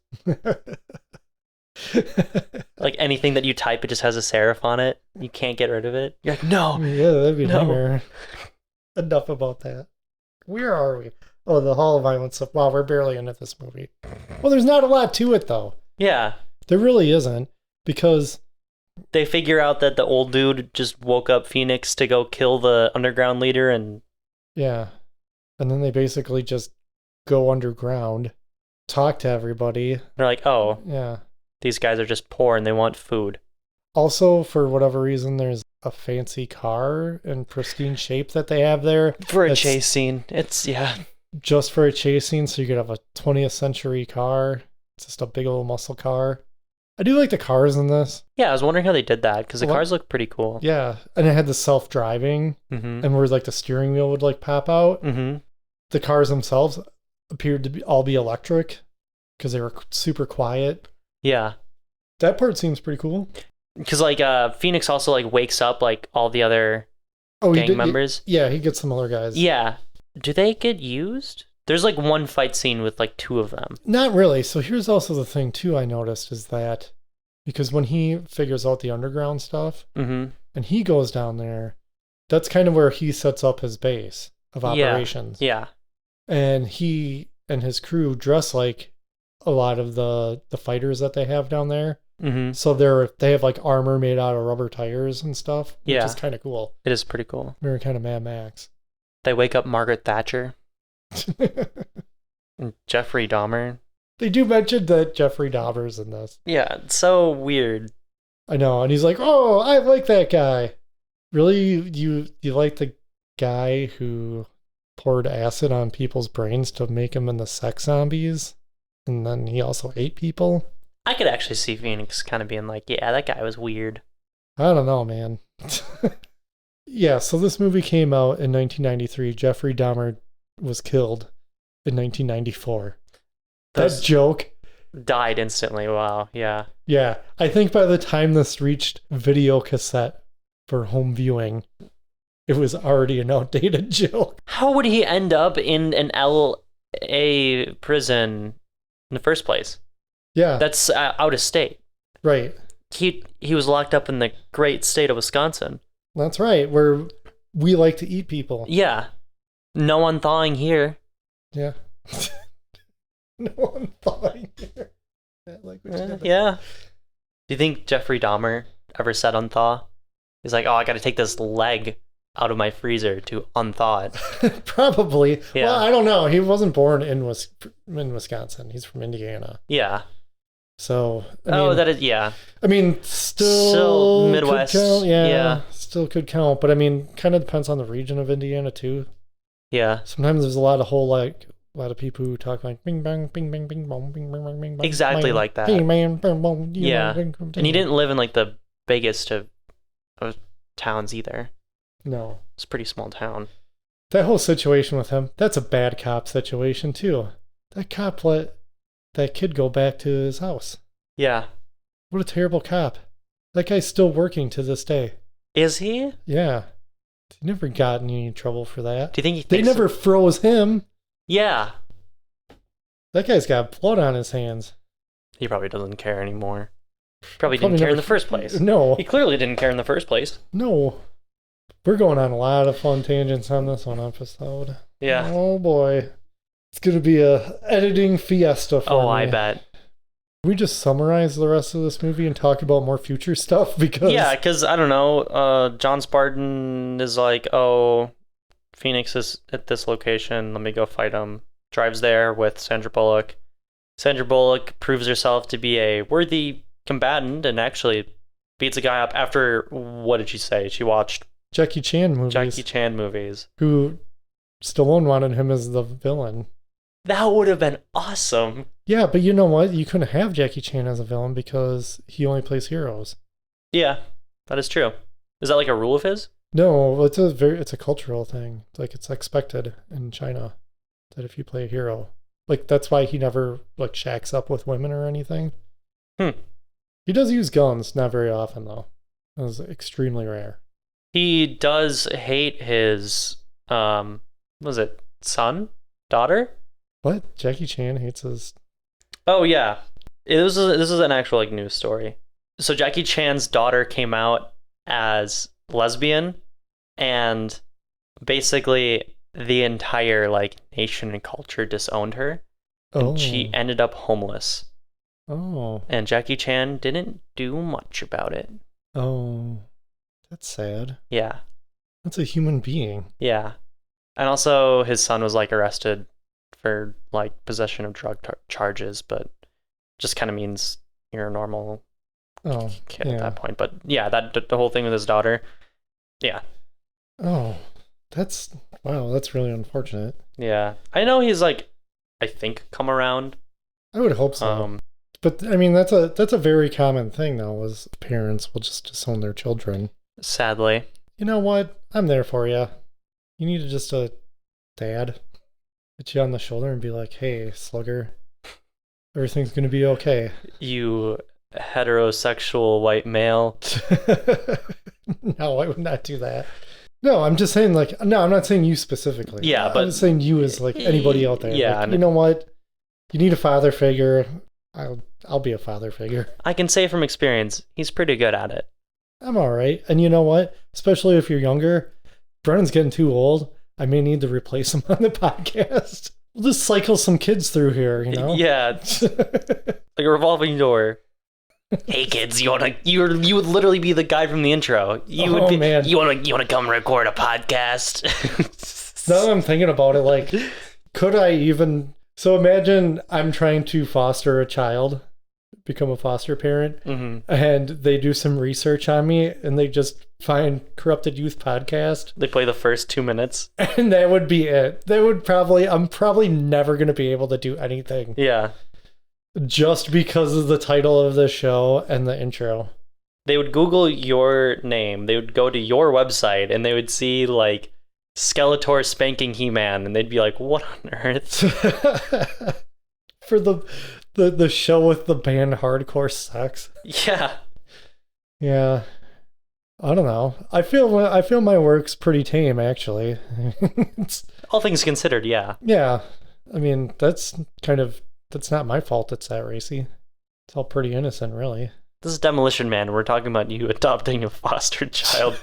Speaker 2: Like anything that you type, it just has a serif on it. You can't get rid of it. You're like, no.
Speaker 1: Yeah, that'd be a nightmare. Enough about that. Where are we? Oh, the Hall of Violence. Wow, we're barely into this movie. Well, there's not a lot to it, though.
Speaker 2: Yeah.
Speaker 1: There really isn't, because
Speaker 2: they figure out that the old dude just woke up Phoenix to go kill the underground leader and...
Speaker 1: Yeah. And then they basically just go underground, talk to everybody.
Speaker 2: They're like, oh,
Speaker 1: yeah,
Speaker 2: these guys are just poor and they want food.
Speaker 1: Also, for whatever reason, there's a fancy car in pristine shape that they have there.
Speaker 2: For a chase scene.
Speaker 1: Just for a chase scene, so you could have a 20th century car. It's just a big old muscle car. I do like the cars in this.
Speaker 2: Yeah, I was wondering how they did that, because the cars look pretty cool.
Speaker 1: Yeah, and it had the self-driving, and where like the steering wheel would like pop out.
Speaker 2: Mm-hmm.
Speaker 1: The cars themselves appeared to all be electric, because they were super quiet.
Speaker 2: Yeah.
Speaker 1: That part seems pretty cool.
Speaker 2: Because like Phoenix also like wakes up like all the other gang members.
Speaker 1: Yeah, he gets some other guys.
Speaker 2: Yeah. Do they get used? There's like one fight scene with like two of them.
Speaker 1: Not really. So here's also the thing too I noticed is that because when he figures out the underground stuff and he goes down there, that's kind of where he sets up his base of operations.
Speaker 2: Yeah.
Speaker 1: And he and his crew dress like a lot of the fighters that they have down there.
Speaker 2: Mm-hmm.
Speaker 1: So they have like armor made out of rubber tires and stuff, which is kind of cool.
Speaker 2: It is pretty cool.
Speaker 1: Very kind of Mad Max.
Speaker 2: They wake up Margaret Thatcher. And Jeffrey Dahmer.
Speaker 1: They do mention that Jeffrey Dahmer's in this.
Speaker 2: Yeah, it's so weird.
Speaker 1: I know, and he's like, "Oh, I like that guy." Really, you like the guy who poured acid on people's brains to make them into sex zombies, and then he also ate people?
Speaker 2: I could actually see Phoenix kind of being like, yeah, that guy was weird.
Speaker 1: I don't know, man. Yeah, so this movie came out in 1993. Jeffrey Dahmer was killed in 1994. That joke
Speaker 2: died instantly. Wow, yeah.
Speaker 1: Yeah, I think by the time this reached video cassette for home viewing, it was already an outdated joke.
Speaker 2: How would he end up in an LA prison in the first place?
Speaker 1: Yeah.
Speaker 2: That's out of state.
Speaker 1: Right.
Speaker 2: He was locked up in the great state of Wisconsin.
Speaker 1: That's right, where we like to eat people.
Speaker 2: Yeah. No one thawing here.
Speaker 1: Yeah. No one thawing here.
Speaker 2: Yeah. Do you think Jeffrey Dahmer ever said unthaw? He's like, oh, I got to take this leg out of my freezer to unthaw it.
Speaker 1: Probably.
Speaker 2: Yeah.
Speaker 1: Well, I don't know. He wasn't born in Wisconsin. He's from Indiana.
Speaker 2: Yeah.
Speaker 1: So,
Speaker 2: that is, yeah.
Speaker 1: I mean, still
Speaker 2: Midwest.
Speaker 1: Could count.
Speaker 2: Yeah.
Speaker 1: Still could count. But I mean, kind of depends on the region of Indiana too.
Speaker 2: Yeah.
Speaker 1: Sometimes there's a lot of people who talk like bing bang, bing bang, bing bong, bing bang, bing bang.
Speaker 2: Exactly
Speaker 1: bang,
Speaker 2: like that.
Speaker 1: Hey man, bing bong,
Speaker 2: yeah.
Speaker 1: Bing,
Speaker 2: and he didn't live in like the biggest of towns either.
Speaker 1: No.
Speaker 2: It's a pretty small town.
Speaker 1: That whole situation with him, that's a bad cop situation too. That cop let that kid go back to his house.
Speaker 2: Yeah.
Speaker 1: What a terrible cop. That guy's still working to this day.
Speaker 2: Is he?
Speaker 1: Yeah. He never got in any trouble for that.
Speaker 2: Do you think he
Speaker 1: They never froze him.
Speaker 2: Yeah.
Speaker 1: That guy's got blood on his hands.
Speaker 2: He probably doesn't care anymore. Probably didn't care in the first place.
Speaker 1: No.
Speaker 2: He clearly didn't care in the first place.
Speaker 1: No. We're going on a lot of fun tangents on this one episode.
Speaker 2: Yeah.
Speaker 1: Oh boy. It's going to be a editing fiesta for me.
Speaker 2: I bet.
Speaker 1: Can we just summarize the rest of this movie and talk about more future stuff? Because
Speaker 2: I don't know. John Spartan is like, oh, Phoenix is at this location. Let me go fight him. Drives there with Sandra Bullock. Sandra Bullock proves herself to be a worthy combatant and actually beats a guy up after, what did she say? She watched
Speaker 1: Jackie Chan
Speaker 2: movies.
Speaker 1: Who Stallone wanted him as the villain.
Speaker 2: That would have been awesome.
Speaker 1: Yeah, but you know what? You couldn't have Jackie Chan as a villain because he only plays heroes.
Speaker 2: Yeah, that is true. Is that like a rule of his?
Speaker 1: No, it's a cultural thing. Like, it's expected in China that if you play a hero, like, that's why he never like shacks up with women or anything. He does use guns, not very often though. It was extremely rare.
Speaker 2: He does hate his was it son? Daughter?
Speaker 1: What? Jackie Chan hates his...
Speaker 2: Oh, yeah. This is an actual like news story. So Jackie Chan's daughter came out as lesbian, and basically the entire like nation and culture disowned her. And she ended up homeless.
Speaker 1: Oh.
Speaker 2: And Jackie Chan didn't do much about it.
Speaker 1: Oh. That's sad.
Speaker 2: Yeah.
Speaker 1: That's a human being.
Speaker 2: Yeah. And also his son was like arrested for like possession of drug charges, but just kind of means you're a normal kid at that point. But yeah, the whole thing with his daughter. Yeah.
Speaker 1: Oh, that's really unfortunate.
Speaker 2: Yeah. I know he's like, I think, come around.
Speaker 1: I would hope so. But I mean, that's a very common thing though, is parents will just disown their children.
Speaker 2: Sadly.
Speaker 1: You know what? I'm there for you. You need just a dad. Hit you on the shoulder and be like, hey, slugger, everything's going to be okay.
Speaker 2: You heterosexual white male.
Speaker 1: No, I would not do that. No, I'm just saying, like, no, I'm not saying you specifically.
Speaker 2: Yeah, but...
Speaker 1: I'm just saying you as, like, anybody out there.
Speaker 2: Yeah.
Speaker 1: Like, you know what? You need a father figure. I'll be a father figure.
Speaker 2: I can say from experience, he's pretty good at it.
Speaker 1: I'm all right. And you know what? Especially if you're younger, Brennan's getting too old. I may need to replace him on the podcast. We'll just cycle some kids through here, you know?
Speaker 2: Yeah. It's like a revolving door. Hey kids, you would literally be the guy from the intro.
Speaker 1: Man.
Speaker 2: You wanna come record a podcast?
Speaker 1: Now that I'm thinking about it, like, could I even... So imagine I'm trying to foster a child, become a foster parent, and they do some research on me, and they just find Corrupted Youth Podcast.
Speaker 2: They play the first 2 minutes.
Speaker 1: And that would be it. I'm probably never going to be able to do anything.
Speaker 2: Yeah.
Speaker 1: Just because of the title of the show and the intro.
Speaker 2: They would Google your name. They would go to your website and they would see like Skeletor spanking He-Man, and they'd be like, "What on earth?"
Speaker 1: For the show with the band Hardcore Sex.
Speaker 2: Yeah.
Speaker 1: Yeah. I don't know. I feel my work's pretty tame, actually.
Speaker 2: All things considered, yeah.
Speaker 1: Yeah. I mean, that's not my fault it's that racy. It's all pretty innocent, really.
Speaker 2: This is Demolition Man. We're talking about you adopting a foster child.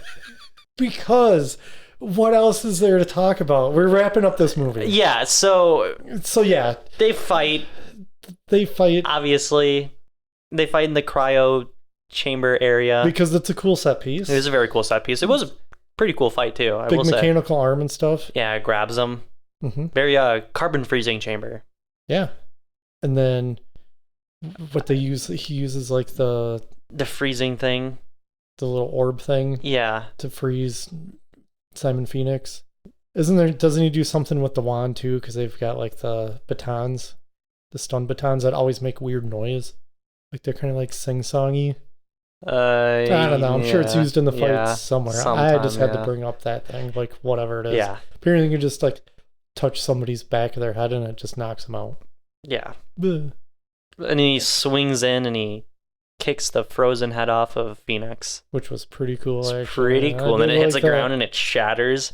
Speaker 1: Because what else is there to talk about? We're wrapping up this movie.
Speaker 2: Yeah, so
Speaker 1: yeah.
Speaker 2: They fight. Obviously. They fight in the cryo chamber area.
Speaker 1: Because it's a cool set piece.
Speaker 2: It was a very cool set piece. It was a pretty cool fight, too, I
Speaker 1: Big
Speaker 2: will say.
Speaker 1: mechanical arm and stuff.
Speaker 2: Yeah, it grabs them.
Speaker 1: Mm-hmm.
Speaker 2: Very carbon freezing chamber.
Speaker 1: Yeah. And then what he uses like the
Speaker 2: freezing thing.
Speaker 1: The little orb thing.
Speaker 2: Yeah.
Speaker 1: To freeze Simon Phoenix. Doesn't he do something with the wand too? Because they've got like the batons, the stun batons that always make weird noise. Like they're kind of like sing-songy. I don't know. I'm sure it's used in the fights somewhere. I just had to bring up that thing, like whatever it is.
Speaker 2: Yeah.
Speaker 1: Apparently you can just like touch somebody's back of their head and it just knocks them out.
Speaker 2: Yeah.
Speaker 1: Bleh.
Speaker 2: And he swings in and he kicks the frozen head off of Phoenix.
Speaker 1: Which was pretty cool,
Speaker 2: it's
Speaker 1: actually.
Speaker 2: Pretty cool. And then it hits the ground and it shatters.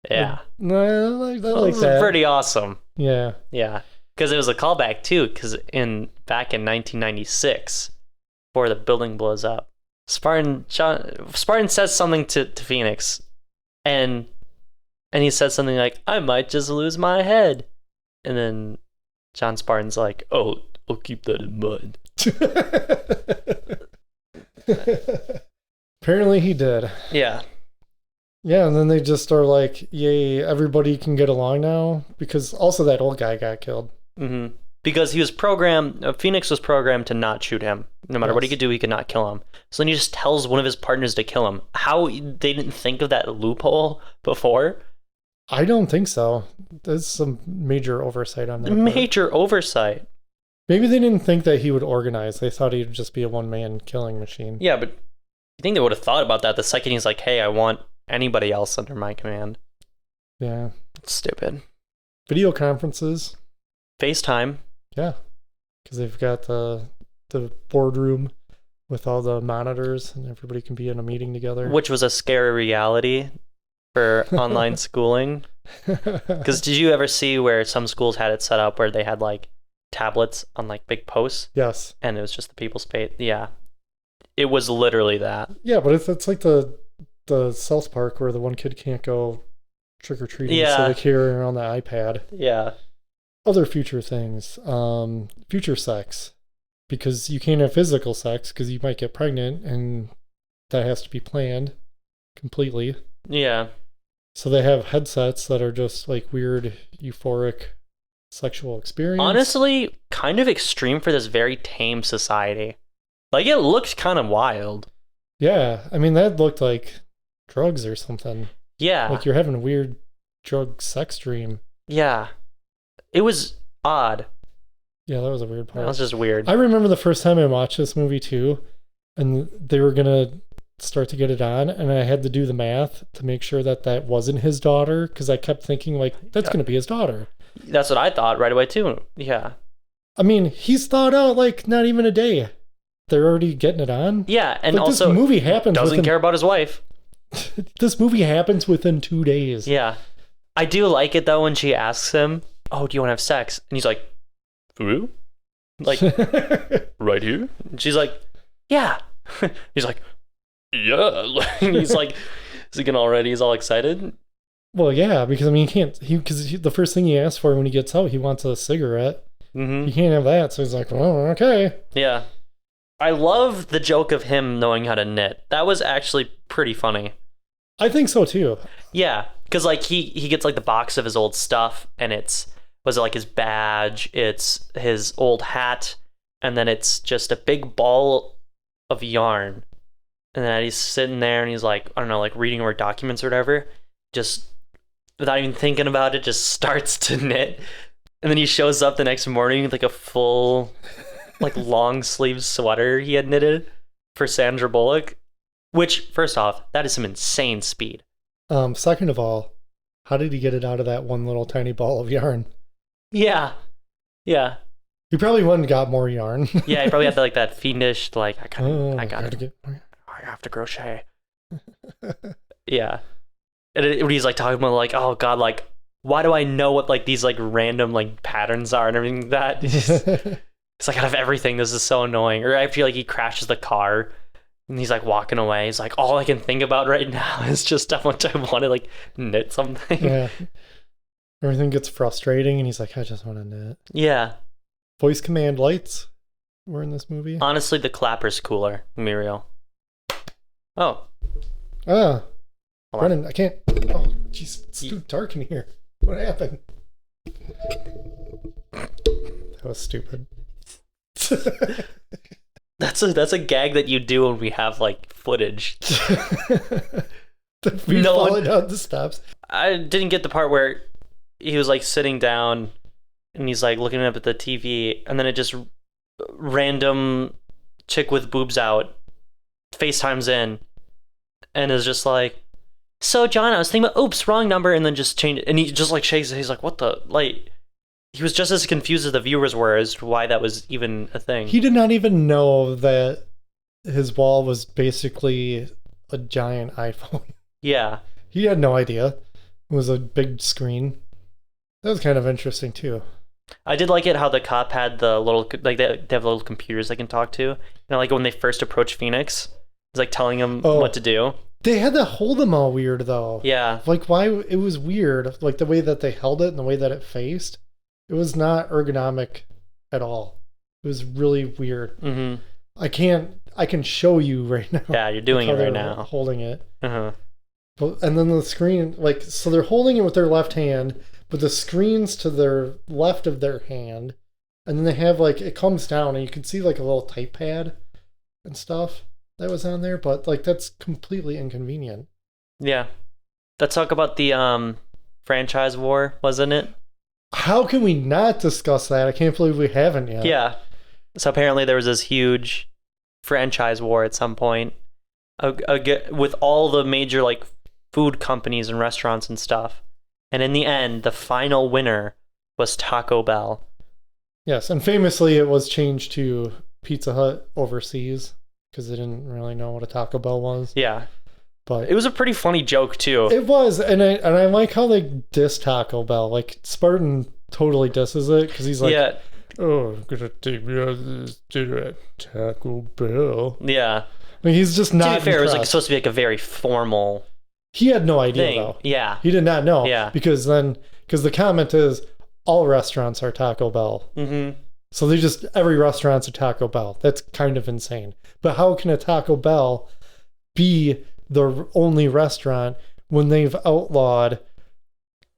Speaker 2: Yeah.
Speaker 1: No, I like
Speaker 2: that.
Speaker 1: that.
Speaker 2: Pretty awesome.
Speaker 1: Yeah.
Speaker 2: Yeah. Because it was a callback, too, because back in 1996, before the building blows up, Spartan says something to Phoenix, and he says something like, "I might just lose my head." And then John Spartan's like, "Oh, I'll keep that in mind."
Speaker 1: Apparently he did.
Speaker 2: Yeah.
Speaker 1: Yeah, and then they just are like, yay, everybody can get along now. Because also that old guy got killed.
Speaker 2: Mm-hmm. Because he was programmed, Phoenix was programmed to not shoot him. No matter what he could do, he could not kill him. So then he just tells one of his partners to kill him. How they didn't think of that loophole before?
Speaker 1: I don't think so. There's some major oversight on that.
Speaker 2: Major oversight.
Speaker 1: Maybe they didn't think that he would organize. They thought he'd just be a one-man killing machine.
Speaker 2: Yeah, but you think they would have thought about that the second he's like, "Hey, I want anybody else under my command."
Speaker 1: Yeah.
Speaker 2: It's stupid.
Speaker 1: Video conferences.
Speaker 2: FaceTime.
Speaker 1: Yeah. Because they've got the boardroom with all the monitors and everybody can be in a meeting together.
Speaker 2: Which was a scary reality for online schooling. Because did you ever see where some schools had it set up where they had like tablets on like big posts?
Speaker 1: Yes.
Speaker 2: And it was just the people's space. Yeah. It was literally that.
Speaker 1: Yeah, but it's like the South Park where the one kid can't go trick-or-treating, so they carry around the iPad.
Speaker 2: Yeah.
Speaker 1: Other future things. Future sex. Because you can't have physical sex because you might get pregnant and that has to be planned completely.
Speaker 2: Yeah.
Speaker 1: So they have headsets that are just like weird, euphoric sexual experience.
Speaker 2: Honestly, kind of extreme for this very tame society. Like, it looked kind of wild.
Speaker 1: Yeah. I mean, that looked like drugs or something.
Speaker 2: Yeah.
Speaker 1: Like you're having a weird drug sex dream.
Speaker 2: Yeah. It was odd.
Speaker 1: Yeah, that was a weird part.
Speaker 2: That was just weird.
Speaker 1: I remember the first time I watched this movie too, and they were going to start to get it on, and I had to do the math to make sure that wasn't his daughter, because I kept thinking, like, that's going to be his daughter.
Speaker 2: That's what I thought right away too. Yeah.
Speaker 1: I mean, he's thought out, like, not even a day. They're already getting it on.
Speaker 2: Yeah, and
Speaker 1: like,
Speaker 2: also
Speaker 1: this movie happens
Speaker 2: doesn't care about his wife.
Speaker 1: This movie happens within 2 days.
Speaker 2: Yeah. I do like it, though, when she asks him, "Oh, do you want to have sex?" And he's like, "Who?" Like, right here? And she's like, "Yeah." He's like, "Yeah." He's like, he's all excited.
Speaker 1: Well, yeah, because I mean, the first thing he asks for when he gets out, he wants a cigarette.
Speaker 2: Mm-hmm.
Speaker 1: He can't have that, so he's like, well, okay.
Speaker 2: Yeah. I love the joke of him knowing how to knit. That was actually pretty funny.
Speaker 1: I think so too.
Speaker 2: Yeah, because like he gets like the box of his old stuff, and was it like his badge? It's his old hat, and then it's just a big ball of yarn, and then he's sitting there and he's like, I don't know, like reading over documents or whatever, just without even thinking about it, just starts to knit, and then he shows up the next morning with like a full, like long sleeve sweater he had knitted for Sandra Bullock. Which, first off, that is some insane speed.
Speaker 1: Second of all, how did he get it out of that one little tiny ball of yarn?
Speaker 2: Yeah. Yeah.
Speaker 1: He probably went and got more yarn.
Speaker 2: Yeah, he probably had like that fiendish, like, I have to crochet. Yeah. And when he's like talking about like, oh God, like, why do I know what like these like random like patterns are and everything like that? It's like, out of everything, this is so annoying. Or I feel like he crashes the car. And he's like walking away. He's like, all I can think about right now is just how much I want to like knit something.
Speaker 1: Yeah. Everything gets frustrating, and he's like, I just want to knit.
Speaker 2: Yeah.
Speaker 1: Voice command lights were in this movie.
Speaker 2: Honestly, the clapper's cooler. Let me be real. Oh.
Speaker 1: Ah.
Speaker 2: Hold
Speaker 1: Brennan, I can't. Oh, jeez. It's too dark in here. What happened? That was stupid.
Speaker 2: That's a gag that you do when we have like footage.
Speaker 1: Falling down the steps.
Speaker 2: I didn't get the part where he was like sitting down and he's like looking up at the TV, and then it just random chick with boobs out FaceTimes in and is just like, so John, I was thinking about, oops, wrong number, and then just change it, and he just like shakes it. He's like, what the, like, he was just as confused as the viewers were as to why that was even a thing.
Speaker 1: He did not even know that his wall was basically a giant iPhone.
Speaker 2: Yeah.
Speaker 1: He had no idea. It was a big screen. That was kind of interesting too.
Speaker 2: I did like it how the cop had the little, like they have little computers they can talk to. You know, like when they first approached Phoenix, it's like telling him what to do.
Speaker 1: They had to hold them all weird though.
Speaker 2: Yeah.
Speaker 1: Like why, it was weird. Like the way that they held it and the way that it faced. It was not ergonomic at all. It was really weird.
Speaker 2: Mm-hmm.
Speaker 1: I can show you right now.
Speaker 2: Yeah, you're doing it right now.
Speaker 1: Holding it.
Speaker 2: Uh-huh.
Speaker 1: But, and then the screen, like, so they're holding it with their left hand, but the screen's to their left of their hand. And then they have, like, it comes down and you can see, like, a little type pad and stuff that was on there. But, like, that's completely inconvenient.
Speaker 2: Yeah. Let's talk about the franchise war, wasn't it?
Speaker 1: How can we not discuss that? I can't believe we haven't yet.
Speaker 2: Yeah. So apparently there was this huge franchise war at some point with all the major like food companies and restaurants and stuff. And in the end, the final winner was Taco Bell.
Speaker 1: Yes, and famously it was changed to Pizza Hut overseas because they didn't really know what a Taco Bell was.
Speaker 2: Yeah.
Speaker 1: But
Speaker 2: it was a pretty funny joke too.
Speaker 1: It was, and I like how they diss Taco Bell. Like Spartan totally disses it because he's like, "Oh, I'm gonna take me out this dinner at Taco Bell."
Speaker 2: Yeah,
Speaker 1: I mean, he's just not.
Speaker 2: To be fair,
Speaker 1: impressed.
Speaker 2: it was like supposed to be like a very formal.
Speaker 1: He had no idea
Speaker 2: thing.
Speaker 1: though.
Speaker 2: Yeah,
Speaker 1: he did not know.
Speaker 2: Yeah,
Speaker 1: because the comment is all restaurants are Taco Bell.
Speaker 2: Mm-hmm.
Speaker 1: So they just every restaurant's a Taco Bell. That's kind of insane. But how can a Taco Bell be the only restaurant when they've outlawed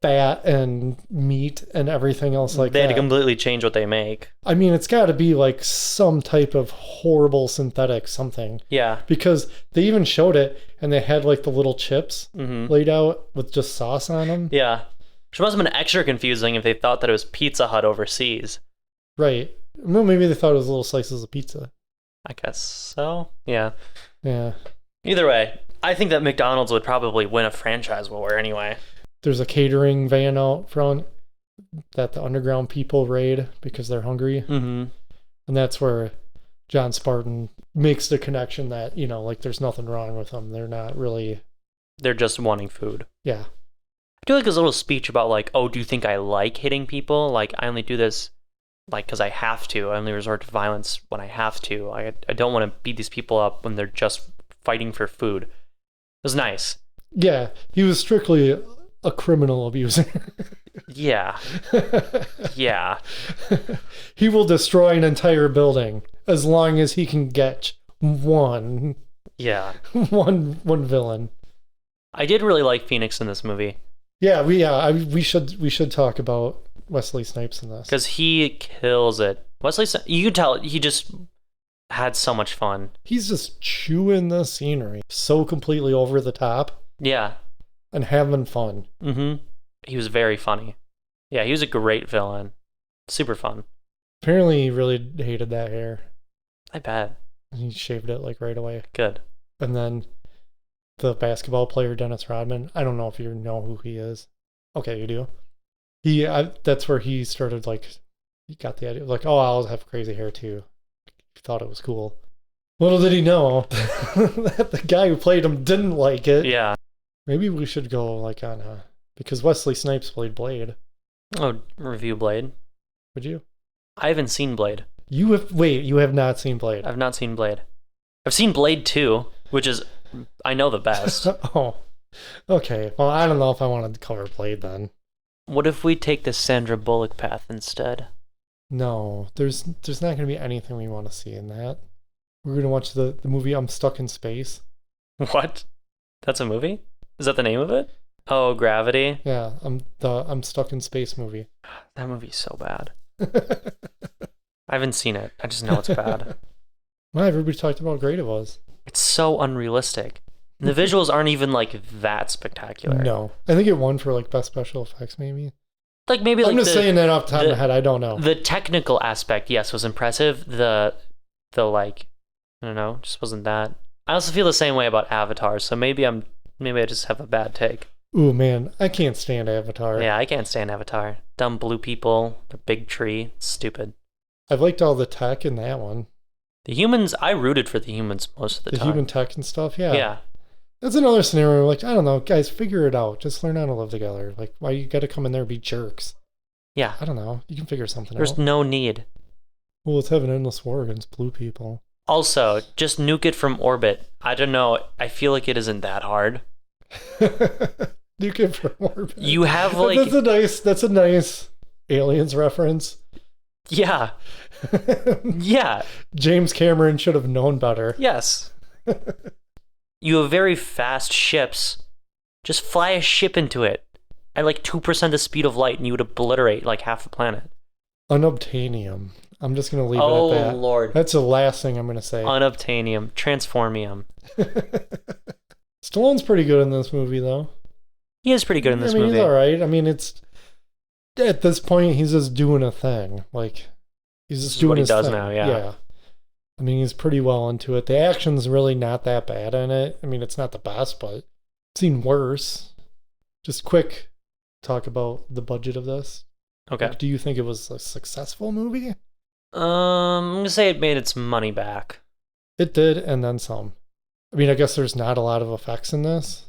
Speaker 1: fat and meat and everything else like that?
Speaker 2: They had to completely change what they make.
Speaker 1: I mean, it's got to be like some type of horrible synthetic something.
Speaker 2: Yeah.
Speaker 1: Because they even showed it and they had like the little chips laid out with just sauce on them.
Speaker 2: Yeah. Which must have been extra confusing if they thought that it was Pizza Hut overseas.
Speaker 1: Right. Well, maybe they thought it was little slices of pizza.
Speaker 2: I guess so. Yeah.
Speaker 1: Yeah.
Speaker 2: Either way, I think that McDonald's would probably win a franchise war anyway.
Speaker 1: There's a catering van out front that the underground people raid because they're hungry.
Speaker 2: Mm-hmm.
Speaker 1: And that's where John Spartan makes the connection that, you know, like there's nothing wrong with them. They're not really...
Speaker 2: They're just wanting food.
Speaker 1: Yeah.
Speaker 2: I do like his little speech about like, oh, do you think I like hitting people? Like, I only do this like because I have to. I only resort to violence when I have to. I don't want to beat these people up when they're just fighting for food. It was nice.
Speaker 1: Yeah, he was strictly a criminal abuser.
Speaker 2: Yeah. Yeah.
Speaker 1: He will destroy an entire building as long as he can get one
Speaker 2: Yeah.
Speaker 1: one villain.
Speaker 2: I did really like Phoenix in this movie
Speaker 1: Yeah, we should talk about Wesley Snipes in this.
Speaker 2: because he kills it. You could tell he just had so much fun.
Speaker 1: He's just chewing the scenery so completely over the top
Speaker 2: Yeah.
Speaker 1: and having fun.
Speaker 2: Mm-hmm. He was very funny. Yeah, he was a great villain. Super fun.
Speaker 1: Apparently he really hated that hair.
Speaker 2: I bet.
Speaker 1: He shaved it like right away.
Speaker 2: Good.
Speaker 1: And then the basketball player Dennis Rodman, I don't know if you know who he is. Okay, you do. That's where he started, like, he got the idea, like, oh, I'll have crazy hair too. He thought it was cool. Little did he know that the guy who played him didn't like it.
Speaker 2: Yeah.
Speaker 1: Maybe we should go like on a, because Wesley Snipes played Blade.
Speaker 2: Oh, review Blade.
Speaker 1: Would you?
Speaker 2: I haven't seen Blade.
Speaker 1: You have not seen Blade.
Speaker 2: I've not seen Blade. I've seen Blade 2, which is, I know, the best.
Speaker 1: Oh, okay. Well, I don't know if I wanted to cover Blade then.
Speaker 2: What if we take the Sandra Bullock path instead?
Speaker 1: No, there's not going to be anything we want to see in that. We're going to watch the movie I'm Stuck in Space.
Speaker 2: What? That's a movie? Is that the name of it? Oh, Gravity?
Speaker 1: Yeah, I'm Stuck in Space movie.
Speaker 2: That movie's so bad. I haven't seen it. I just know it's bad.
Speaker 1: Well, everybody talked about how great it was.
Speaker 2: It's so unrealistic. The visuals aren't even like that spectacular.
Speaker 1: No, I think it won for like best special effects, maybe.
Speaker 2: Like maybe like
Speaker 1: I'm just saying that off the top of my head. I don't know.
Speaker 2: The technical aspect, yes, was impressive. The like, I don't know, just wasn't that. I also feel the same way about Avatar, so maybe I just have a bad take.
Speaker 1: Ooh man, I can't stand Avatar.
Speaker 2: Yeah, I can't stand Avatar. Dumb blue people, the big tree, it's stupid.
Speaker 1: I've liked all the tech in that one.
Speaker 2: The humans, I rooted for the humans most of the time.
Speaker 1: The human tech and stuff, yeah.
Speaker 2: Yeah.
Speaker 1: That's another scenario, like, I don't know, guys, figure it out. Just learn how to live together. Like, why you gotta come in there and be jerks?
Speaker 2: Yeah.
Speaker 1: I don't know. You can figure something out.
Speaker 2: There's no need.
Speaker 1: Well, let's have an endless war against blue people.
Speaker 2: Also, just nuke it from orbit. I don't know. I feel like it isn't that hard.
Speaker 1: Nuke it from orbit.
Speaker 2: You have like...
Speaker 1: That's a nice Aliens reference.
Speaker 2: Yeah. Yeah.
Speaker 1: James Cameron should have known better.
Speaker 2: Yes. You have very fast ships. Just fly a ship into it at like 2% the speed of light and you would obliterate like half the planet.
Speaker 1: Unobtainium. I'm just going to leave it at that.
Speaker 2: Oh, Lord.
Speaker 1: That's the last thing I'm going to say.
Speaker 2: Unobtainium. Transformium.
Speaker 1: Stallone's pretty good in this movie, though.
Speaker 2: He is pretty good in this movie.
Speaker 1: He's all right. I mean, it's... At this point, he's just doing a thing. Like, he's just doing
Speaker 2: what he
Speaker 1: his
Speaker 2: does
Speaker 1: thing.
Speaker 2: now, yeah.
Speaker 1: Yeah. I mean, he's pretty well into it. The action's really not that bad in it. I mean, it's not the best, but I've seen worse. Just quick talk about the budget of this.
Speaker 2: Okay.
Speaker 1: Like, do you think it was a successful movie?
Speaker 2: I'm going to say it made its money back.
Speaker 1: It did, and then some. I mean, I guess there's not a lot of effects in this.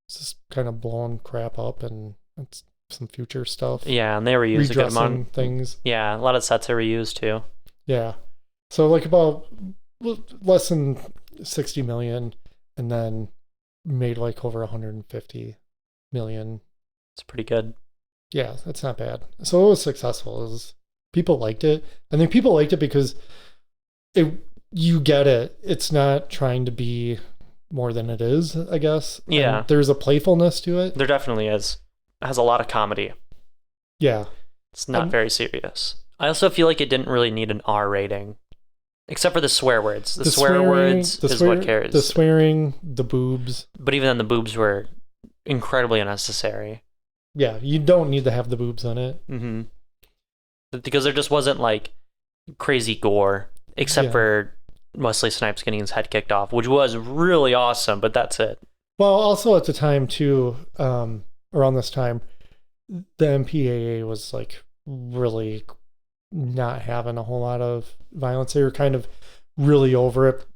Speaker 1: It's just kind of blowing crap up and it's some future stuff.
Speaker 2: Yeah, and they reused a good amount.
Speaker 1: Things.
Speaker 2: Yeah, a lot of sets are reused too.
Speaker 1: Yeah. So like about less than 60 million and then made like over 150 million.
Speaker 2: It's pretty good.
Speaker 1: Yeah, that's not bad. So it was successful. People liked it. I think people liked it because you get it. It's not trying to be more than it is, I guess.
Speaker 2: Yeah.
Speaker 1: And there's a playfulness to it.
Speaker 2: There definitely is. It has a lot of comedy.
Speaker 1: Yeah.
Speaker 2: It's not very serious. I also feel like it didn't really need an R rating. Except for the swear words. The swear words is what cares.
Speaker 1: The swearing, the boobs.
Speaker 2: But even then, the boobs were incredibly unnecessary.
Speaker 1: Yeah, you don't need to have the boobs in it.
Speaker 2: Mm-hmm. Because there just wasn't like crazy gore. Except for Wesley Snipes getting his head kicked off, which was really awesome, but that's it.
Speaker 1: Well, also at the time too, around this time, the MPAA was like really not having a whole lot of violence. They were kind of really over it,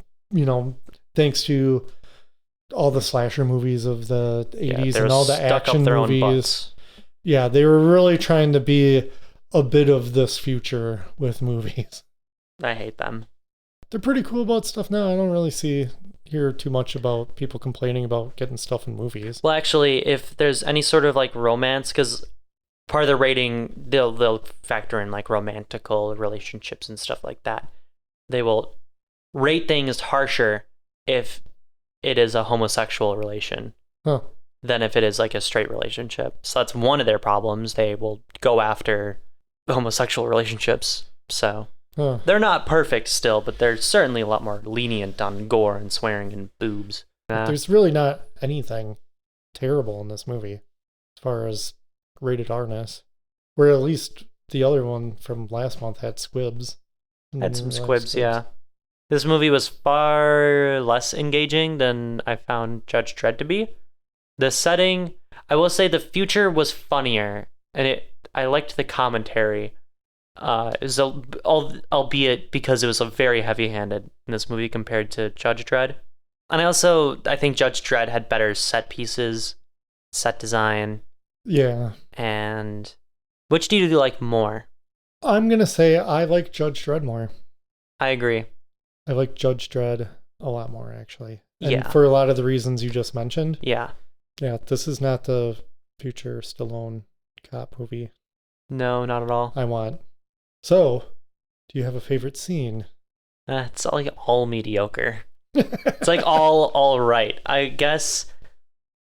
Speaker 1: thanks to all the slasher movies of the 80s and all the action movies. Yeah, they were really trying to be a bit of this future with movies.
Speaker 2: I hate them.
Speaker 1: They're pretty cool about stuff now. I don't really hear too much about people complaining about getting stuff in movies.
Speaker 2: Well, actually, if there's any sort of like romance, because part of the rating, they'll factor in like romantical relationships and stuff like that. They will rate things harsher if it is a homosexual relation than if it is like a straight relationship. So that's one of their problems. They will go after homosexual relationships. So they're not perfect still, but they're certainly a lot more lenient on gore and swearing and boobs.
Speaker 1: There's really not anything terrible in this movie as far as rated R-ness. Where at least the other one from last month had squibs.
Speaker 2: Had some squibs, yeah. This movie was far less engaging than I found Judge Dredd to be. The setting, I will say the future was funnier, and I liked the commentary, albeit because it was very heavy-handed in this movie compared to Judge Dredd. And I think Judge Dredd had better set pieces, set design.
Speaker 1: Yeah.
Speaker 2: And which do you like more?
Speaker 1: I'm going to say I like Judge Dredd more.
Speaker 2: I agree.
Speaker 1: I like Judge Dredd a lot more, actually. And
Speaker 2: yeah.
Speaker 1: for a lot of the reasons you just mentioned.
Speaker 2: Yeah.
Speaker 1: Yeah, this is not the future Stallone cop movie.
Speaker 2: No, not at all.
Speaker 1: I want. So, do you have a favorite scene?
Speaker 2: It's all mediocre. It's like all right. I guess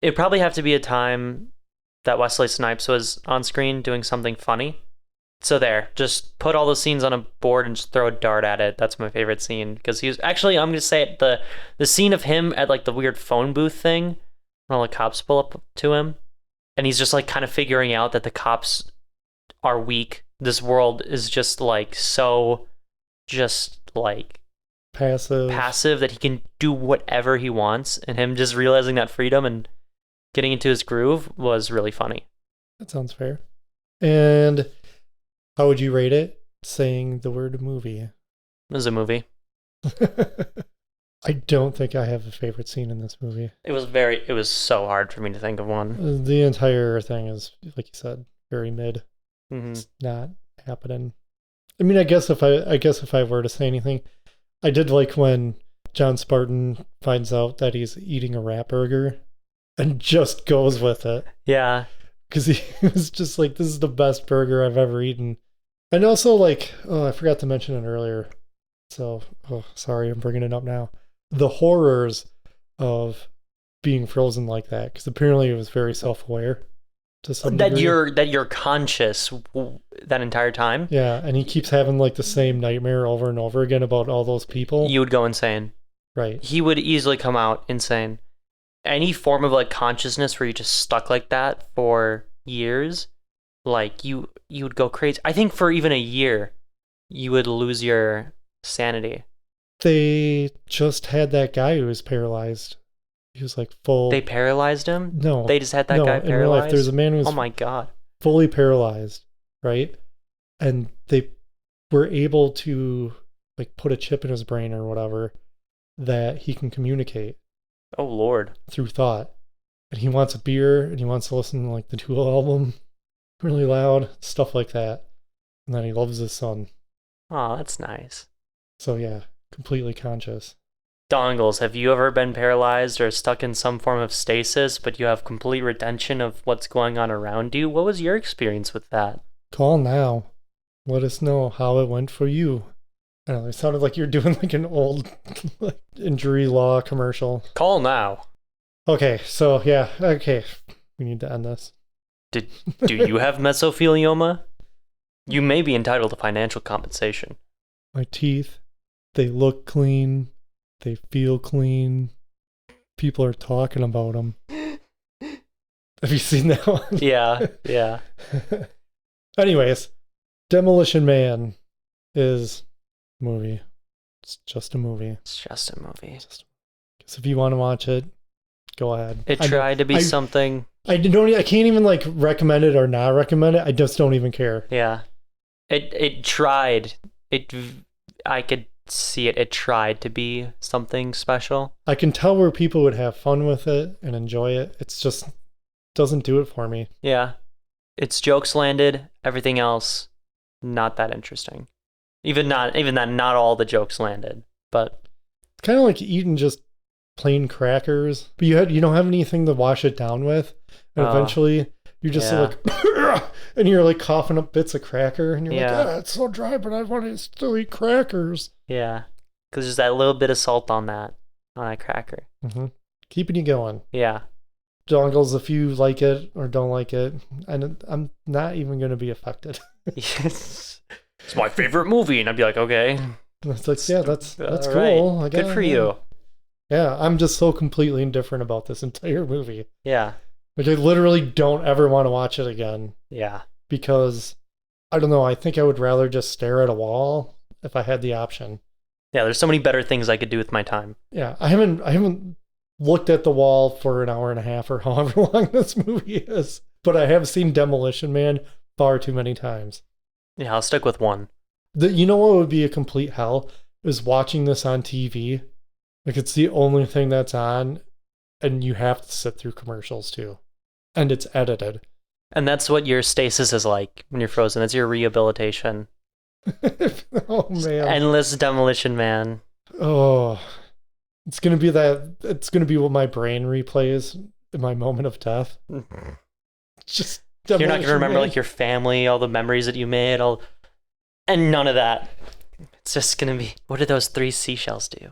Speaker 2: it'd probably have to be a time that Wesley Snipes was on screen doing something funny. So there, just put all those scenes on a board and just throw a dart at it. That's my favorite scene, because he was actually, I'm gonna say it, the scene of him at like the weird phone booth thing when all the cops pull up to him, and he's just like kind of figuring out that the cops are weak. This world is just like so, just like passive that he can do whatever he wants, and him just realizing that freedom and getting into his groove was really funny.
Speaker 1: That sounds fair. And how would you rate it? Saying the word movie.
Speaker 2: It was a movie.
Speaker 1: I don't think I have a favorite scene in this movie.
Speaker 2: It was so hard for me to think of one.
Speaker 1: The entire thing is, like you said, very mid.
Speaker 2: Mm-hmm.
Speaker 1: It's not happening. I mean, I guess if I were to say anything, I did like when John Spartan finds out that he's eating a rat burger and just goes with it.
Speaker 2: Yeah.
Speaker 1: Because he was just like, this is the best burger I've ever eaten. And also, like, I forgot to mention it earlier. So, sorry, I'm bringing it up now. The horrors of being frozen like that. Because apparently it was very self-aware to some degree.
Speaker 2: That you're conscious that entire time.
Speaker 1: Yeah, and he keeps having, like, the same nightmare over and over again about all those people.
Speaker 2: You would go insane.
Speaker 1: Right.
Speaker 2: He would easily come out insane. Any form of like consciousness where you just stuck like that for years, like you would go crazy. I think for even a year, you would lose your sanity.
Speaker 1: They just had that guy who was paralyzed. He was like full.
Speaker 2: They paralyzed him?
Speaker 1: No.
Speaker 2: They just had that guy paralyzed?
Speaker 1: In real life, there's a man who was
Speaker 2: oh my God.
Speaker 1: fully paralyzed, right? And they were able to like put a chip in his brain or whatever that he can communicate.
Speaker 2: Oh Lord.
Speaker 1: Through thought. And he wants a beer and he wants to listen to like the Tool album really loud, stuff like that. And then he loves his son.
Speaker 2: Oh, that's nice.
Speaker 1: So yeah, completely conscious.
Speaker 2: Dongles, have you ever been paralyzed or stuck in some form of stasis, but you have complete retention of what's going on around you? What was your experience with that?
Speaker 1: Call now. Let us know how it went for you. I don't know, it sounded like you're doing like an old like, injury law commercial.
Speaker 2: Call now.
Speaker 1: Okay, so yeah, okay. We need to end this.
Speaker 2: Do you have mesothelioma? You may be entitled to financial compensation.
Speaker 1: My teeth, they look clean. They feel clean. People are talking about them. Have you seen that one?
Speaker 2: Yeah.
Speaker 1: Anyways, Demolition Man is a movie. It's just a movie.
Speaker 2: It's just a movie.
Speaker 1: Because if you want to watch it, go ahead.
Speaker 2: It tried to be something.
Speaker 1: I can't even like recommend it or not recommend it. I just don't even care.
Speaker 2: Yeah. It tried. I could see it. It tried to be something special.
Speaker 1: I can tell where people would have fun with it and enjoy it. It's just doesn't do it for me.
Speaker 2: Yeah. Its jokes landed. Everything else, not that interesting. Even that, not all the jokes landed. But
Speaker 1: It's kind of like eating just plain crackers, but you don't have anything to wash it down with, and eventually you're just like, and you're like coughing up bits of cracker, and you're like, it's so dry, but I want to still eat crackers.
Speaker 2: Yeah, because there's that little bit of salt on that cracker.
Speaker 1: Mm-hmm. Keeping you going.
Speaker 2: Yeah.
Speaker 1: Dongles, if you like it or don't like it, and I'm not even going to be affected.
Speaker 2: It's my favorite movie, and I'd be like, okay.
Speaker 1: It's like, yeah, that's
Speaker 2: All
Speaker 1: cool.
Speaker 2: Right. Good for you.
Speaker 1: Yeah, I'm just so completely indifferent about this entire movie.
Speaker 2: Yeah.
Speaker 1: Like, I literally don't ever want to watch it again.
Speaker 2: Yeah.
Speaker 1: Because, I don't know, I think I would rather just stare at a wall if I had the option.
Speaker 2: Yeah, there's so many better things I could do with my time.
Speaker 1: Yeah, I haven't looked at the wall for an hour and a half or however long this movie is, but I have seen Demolition Man far too many times.
Speaker 2: Yeah, I'll stick with one.
Speaker 1: You know what would be a complete hell? Is watching this on TV. Like, it's the only thing that's on, and you have to sit through commercials too. And it's edited.
Speaker 2: And that's what your stasis is like when you're frozen. It's your rehabilitation.
Speaker 1: Oh, man.
Speaker 2: Endless Demolition Man.
Speaker 1: Oh, it's going to be what my brain replays in my moment of death. Just
Speaker 2: You're not going to remember
Speaker 1: Man.
Speaker 2: like your family, all the memories that you made, and none of that. It's just going to be, what did those 3 seashells do?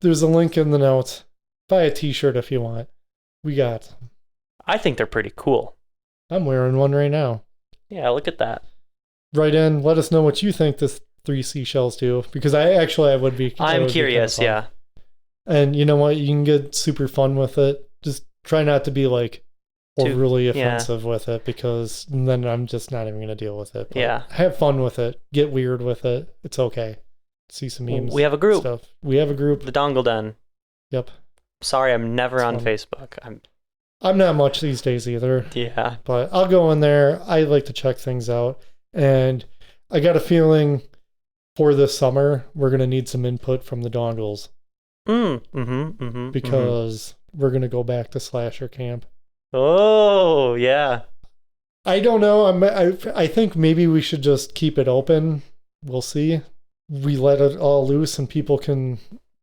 Speaker 1: There's a link in the notes. Buy a t-shirt if you want. We got some.
Speaker 2: I think they're pretty cool.
Speaker 1: I'm wearing one right now.
Speaker 2: Yeah, look at that.
Speaker 1: Write in, let us know what you think this 3 seashells do, because I would be.
Speaker 2: I'm curious, yeah.
Speaker 1: And you know what? You can get super fun with it. Just try not to be like overly offensive with it, because then I'm just not even going to deal with it. But
Speaker 2: yeah.
Speaker 1: Have fun with it. Get weird with it. It's okay. See some memes.
Speaker 2: We have a group.
Speaker 1: Stuff. We have a group.
Speaker 2: The Dongle Den.
Speaker 1: Yep.
Speaker 2: Sorry, I'm never
Speaker 1: It's
Speaker 2: on
Speaker 1: fun.
Speaker 2: Facebook.
Speaker 1: I'm not much these days either.
Speaker 2: Yeah.
Speaker 1: But I'll go in there. I like to check things out. And I got a feeling for this summer, we're going to need some input from the Dongles. Because we're going to go back to slasher camp.
Speaker 2: Oh, yeah.
Speaker 1: I don't know. I think maybe we should just keep it open. We'll see. We let it all loose and people can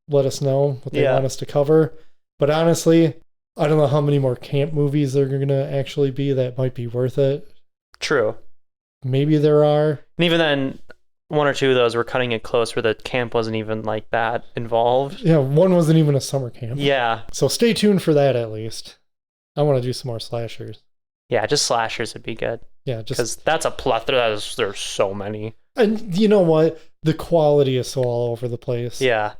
Speaker 1: let us know what they want us to cover. But honestly, I don't know how many more camp movies there are going to actually be that might be worth it.
Speaker 2: True.
Speaker 1: Maybe there are.
Speaker 2: And even then, 1 or 2 of those were cutting it close where the camp wasn't even like that involved.
Speaker 1: Yeah, one wasn't even a summer camp.
Speaker 2: Yeah.
Speaker 1: So stay tuned for that at least. I want to do some more slashers.
Speaker 2: Yeah, just slashers would be good.
Speaker 1: Yeah, just
Speaker 2: because that's a plethora. There's so many.
Speaker 1: And you know what? The quality is so all over the place.
Speaker 2: Yeah.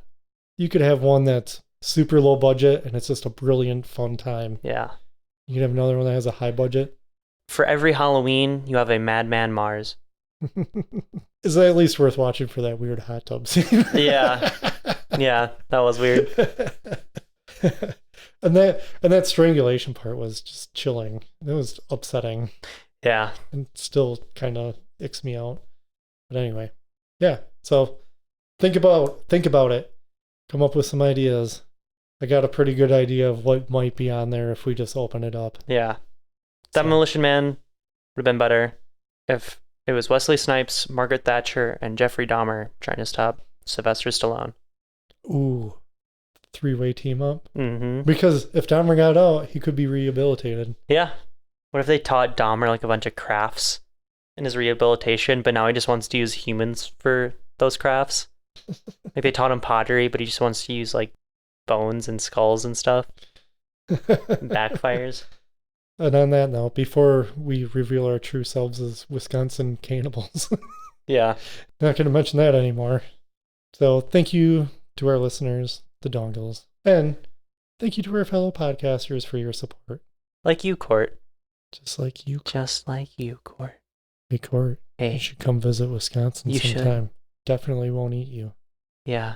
Speaker 1: You could have one that's super low budget and it's just a brilliant, fun time.
Speaker 2: Yeah.
Speaker 1: You could have another one that has a high budget.
Speaker 2: For every Halloween, you have a Madman Mars.
Speaker 1: Is that at least worth watching for that weird hot tub scene?
Speaker 2: Yeah. Yeah, that was weird.
Speaker 1: And that strangulation part was just chilling. It was upsetting.
Speaker 2: Yeah.
Speaker 1: And still kind of icks me out. But anyway. Yeah. So think about it. Come up with some ideas. I got a pretty good idea of what might be on there if we just open it up.
Speaker 2: Yeah. Demolition Man would have been better if it was Wesley Snipes, Margaret Thatcher, and Jeffrey Dahmer trying to stop Sylvester Stallone.
Speaker 1: Ooh. 3-way team up.
Speaker 2: Mm-hmm.
Speaker 1: Because if Dahmer got out, he could be rehabilitated.
Speaker 2: Yeah. What if they taught Dahmer like a bunch of crafts in his rehabilitation, but now he just wants to use humans for those crafts? Like they taught him pottery, but he just wants to use like bones and skulls and stuff. Backfires.
Speaker 1: And on that note, before we reveal our true selves as Wisconsin cannibals,
Speaker 2: yeah,
Speaker 1: not going to mention that anymore. So thank you to our listeners, the Dongles, and thank you to our fellow podcasters for your support.
Speaker 2: Like you, Court.
Speaker 1: Just like you.
Speaker 2: Just like you, Court.
Speaker 1: Hey, Court.
Speaker 2: Hey.
Speaker 1: You should come visit Wisconsin sometime. Should. Definitely won't eat you.
Speaker 2: Yeah.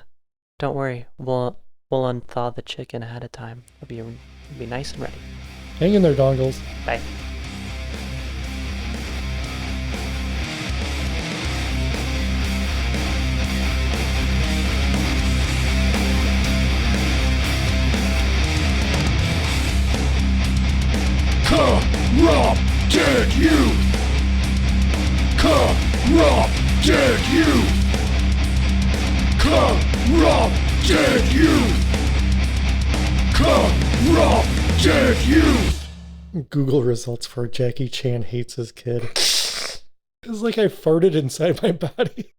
Speaker 2: Don't worry. We'll unthaw the chicken ahead of time. It'll be nice and ready.
Speaker 1: Hang in there, Dongles.
Speaker 2: Bye.
Speaker 3: Corrupted youth! Corrupted youth! Corrupted youth! Corrupted youth!
Speaker 1: Google results for Jackie Chan hates his kid. It's like I farted inside my body.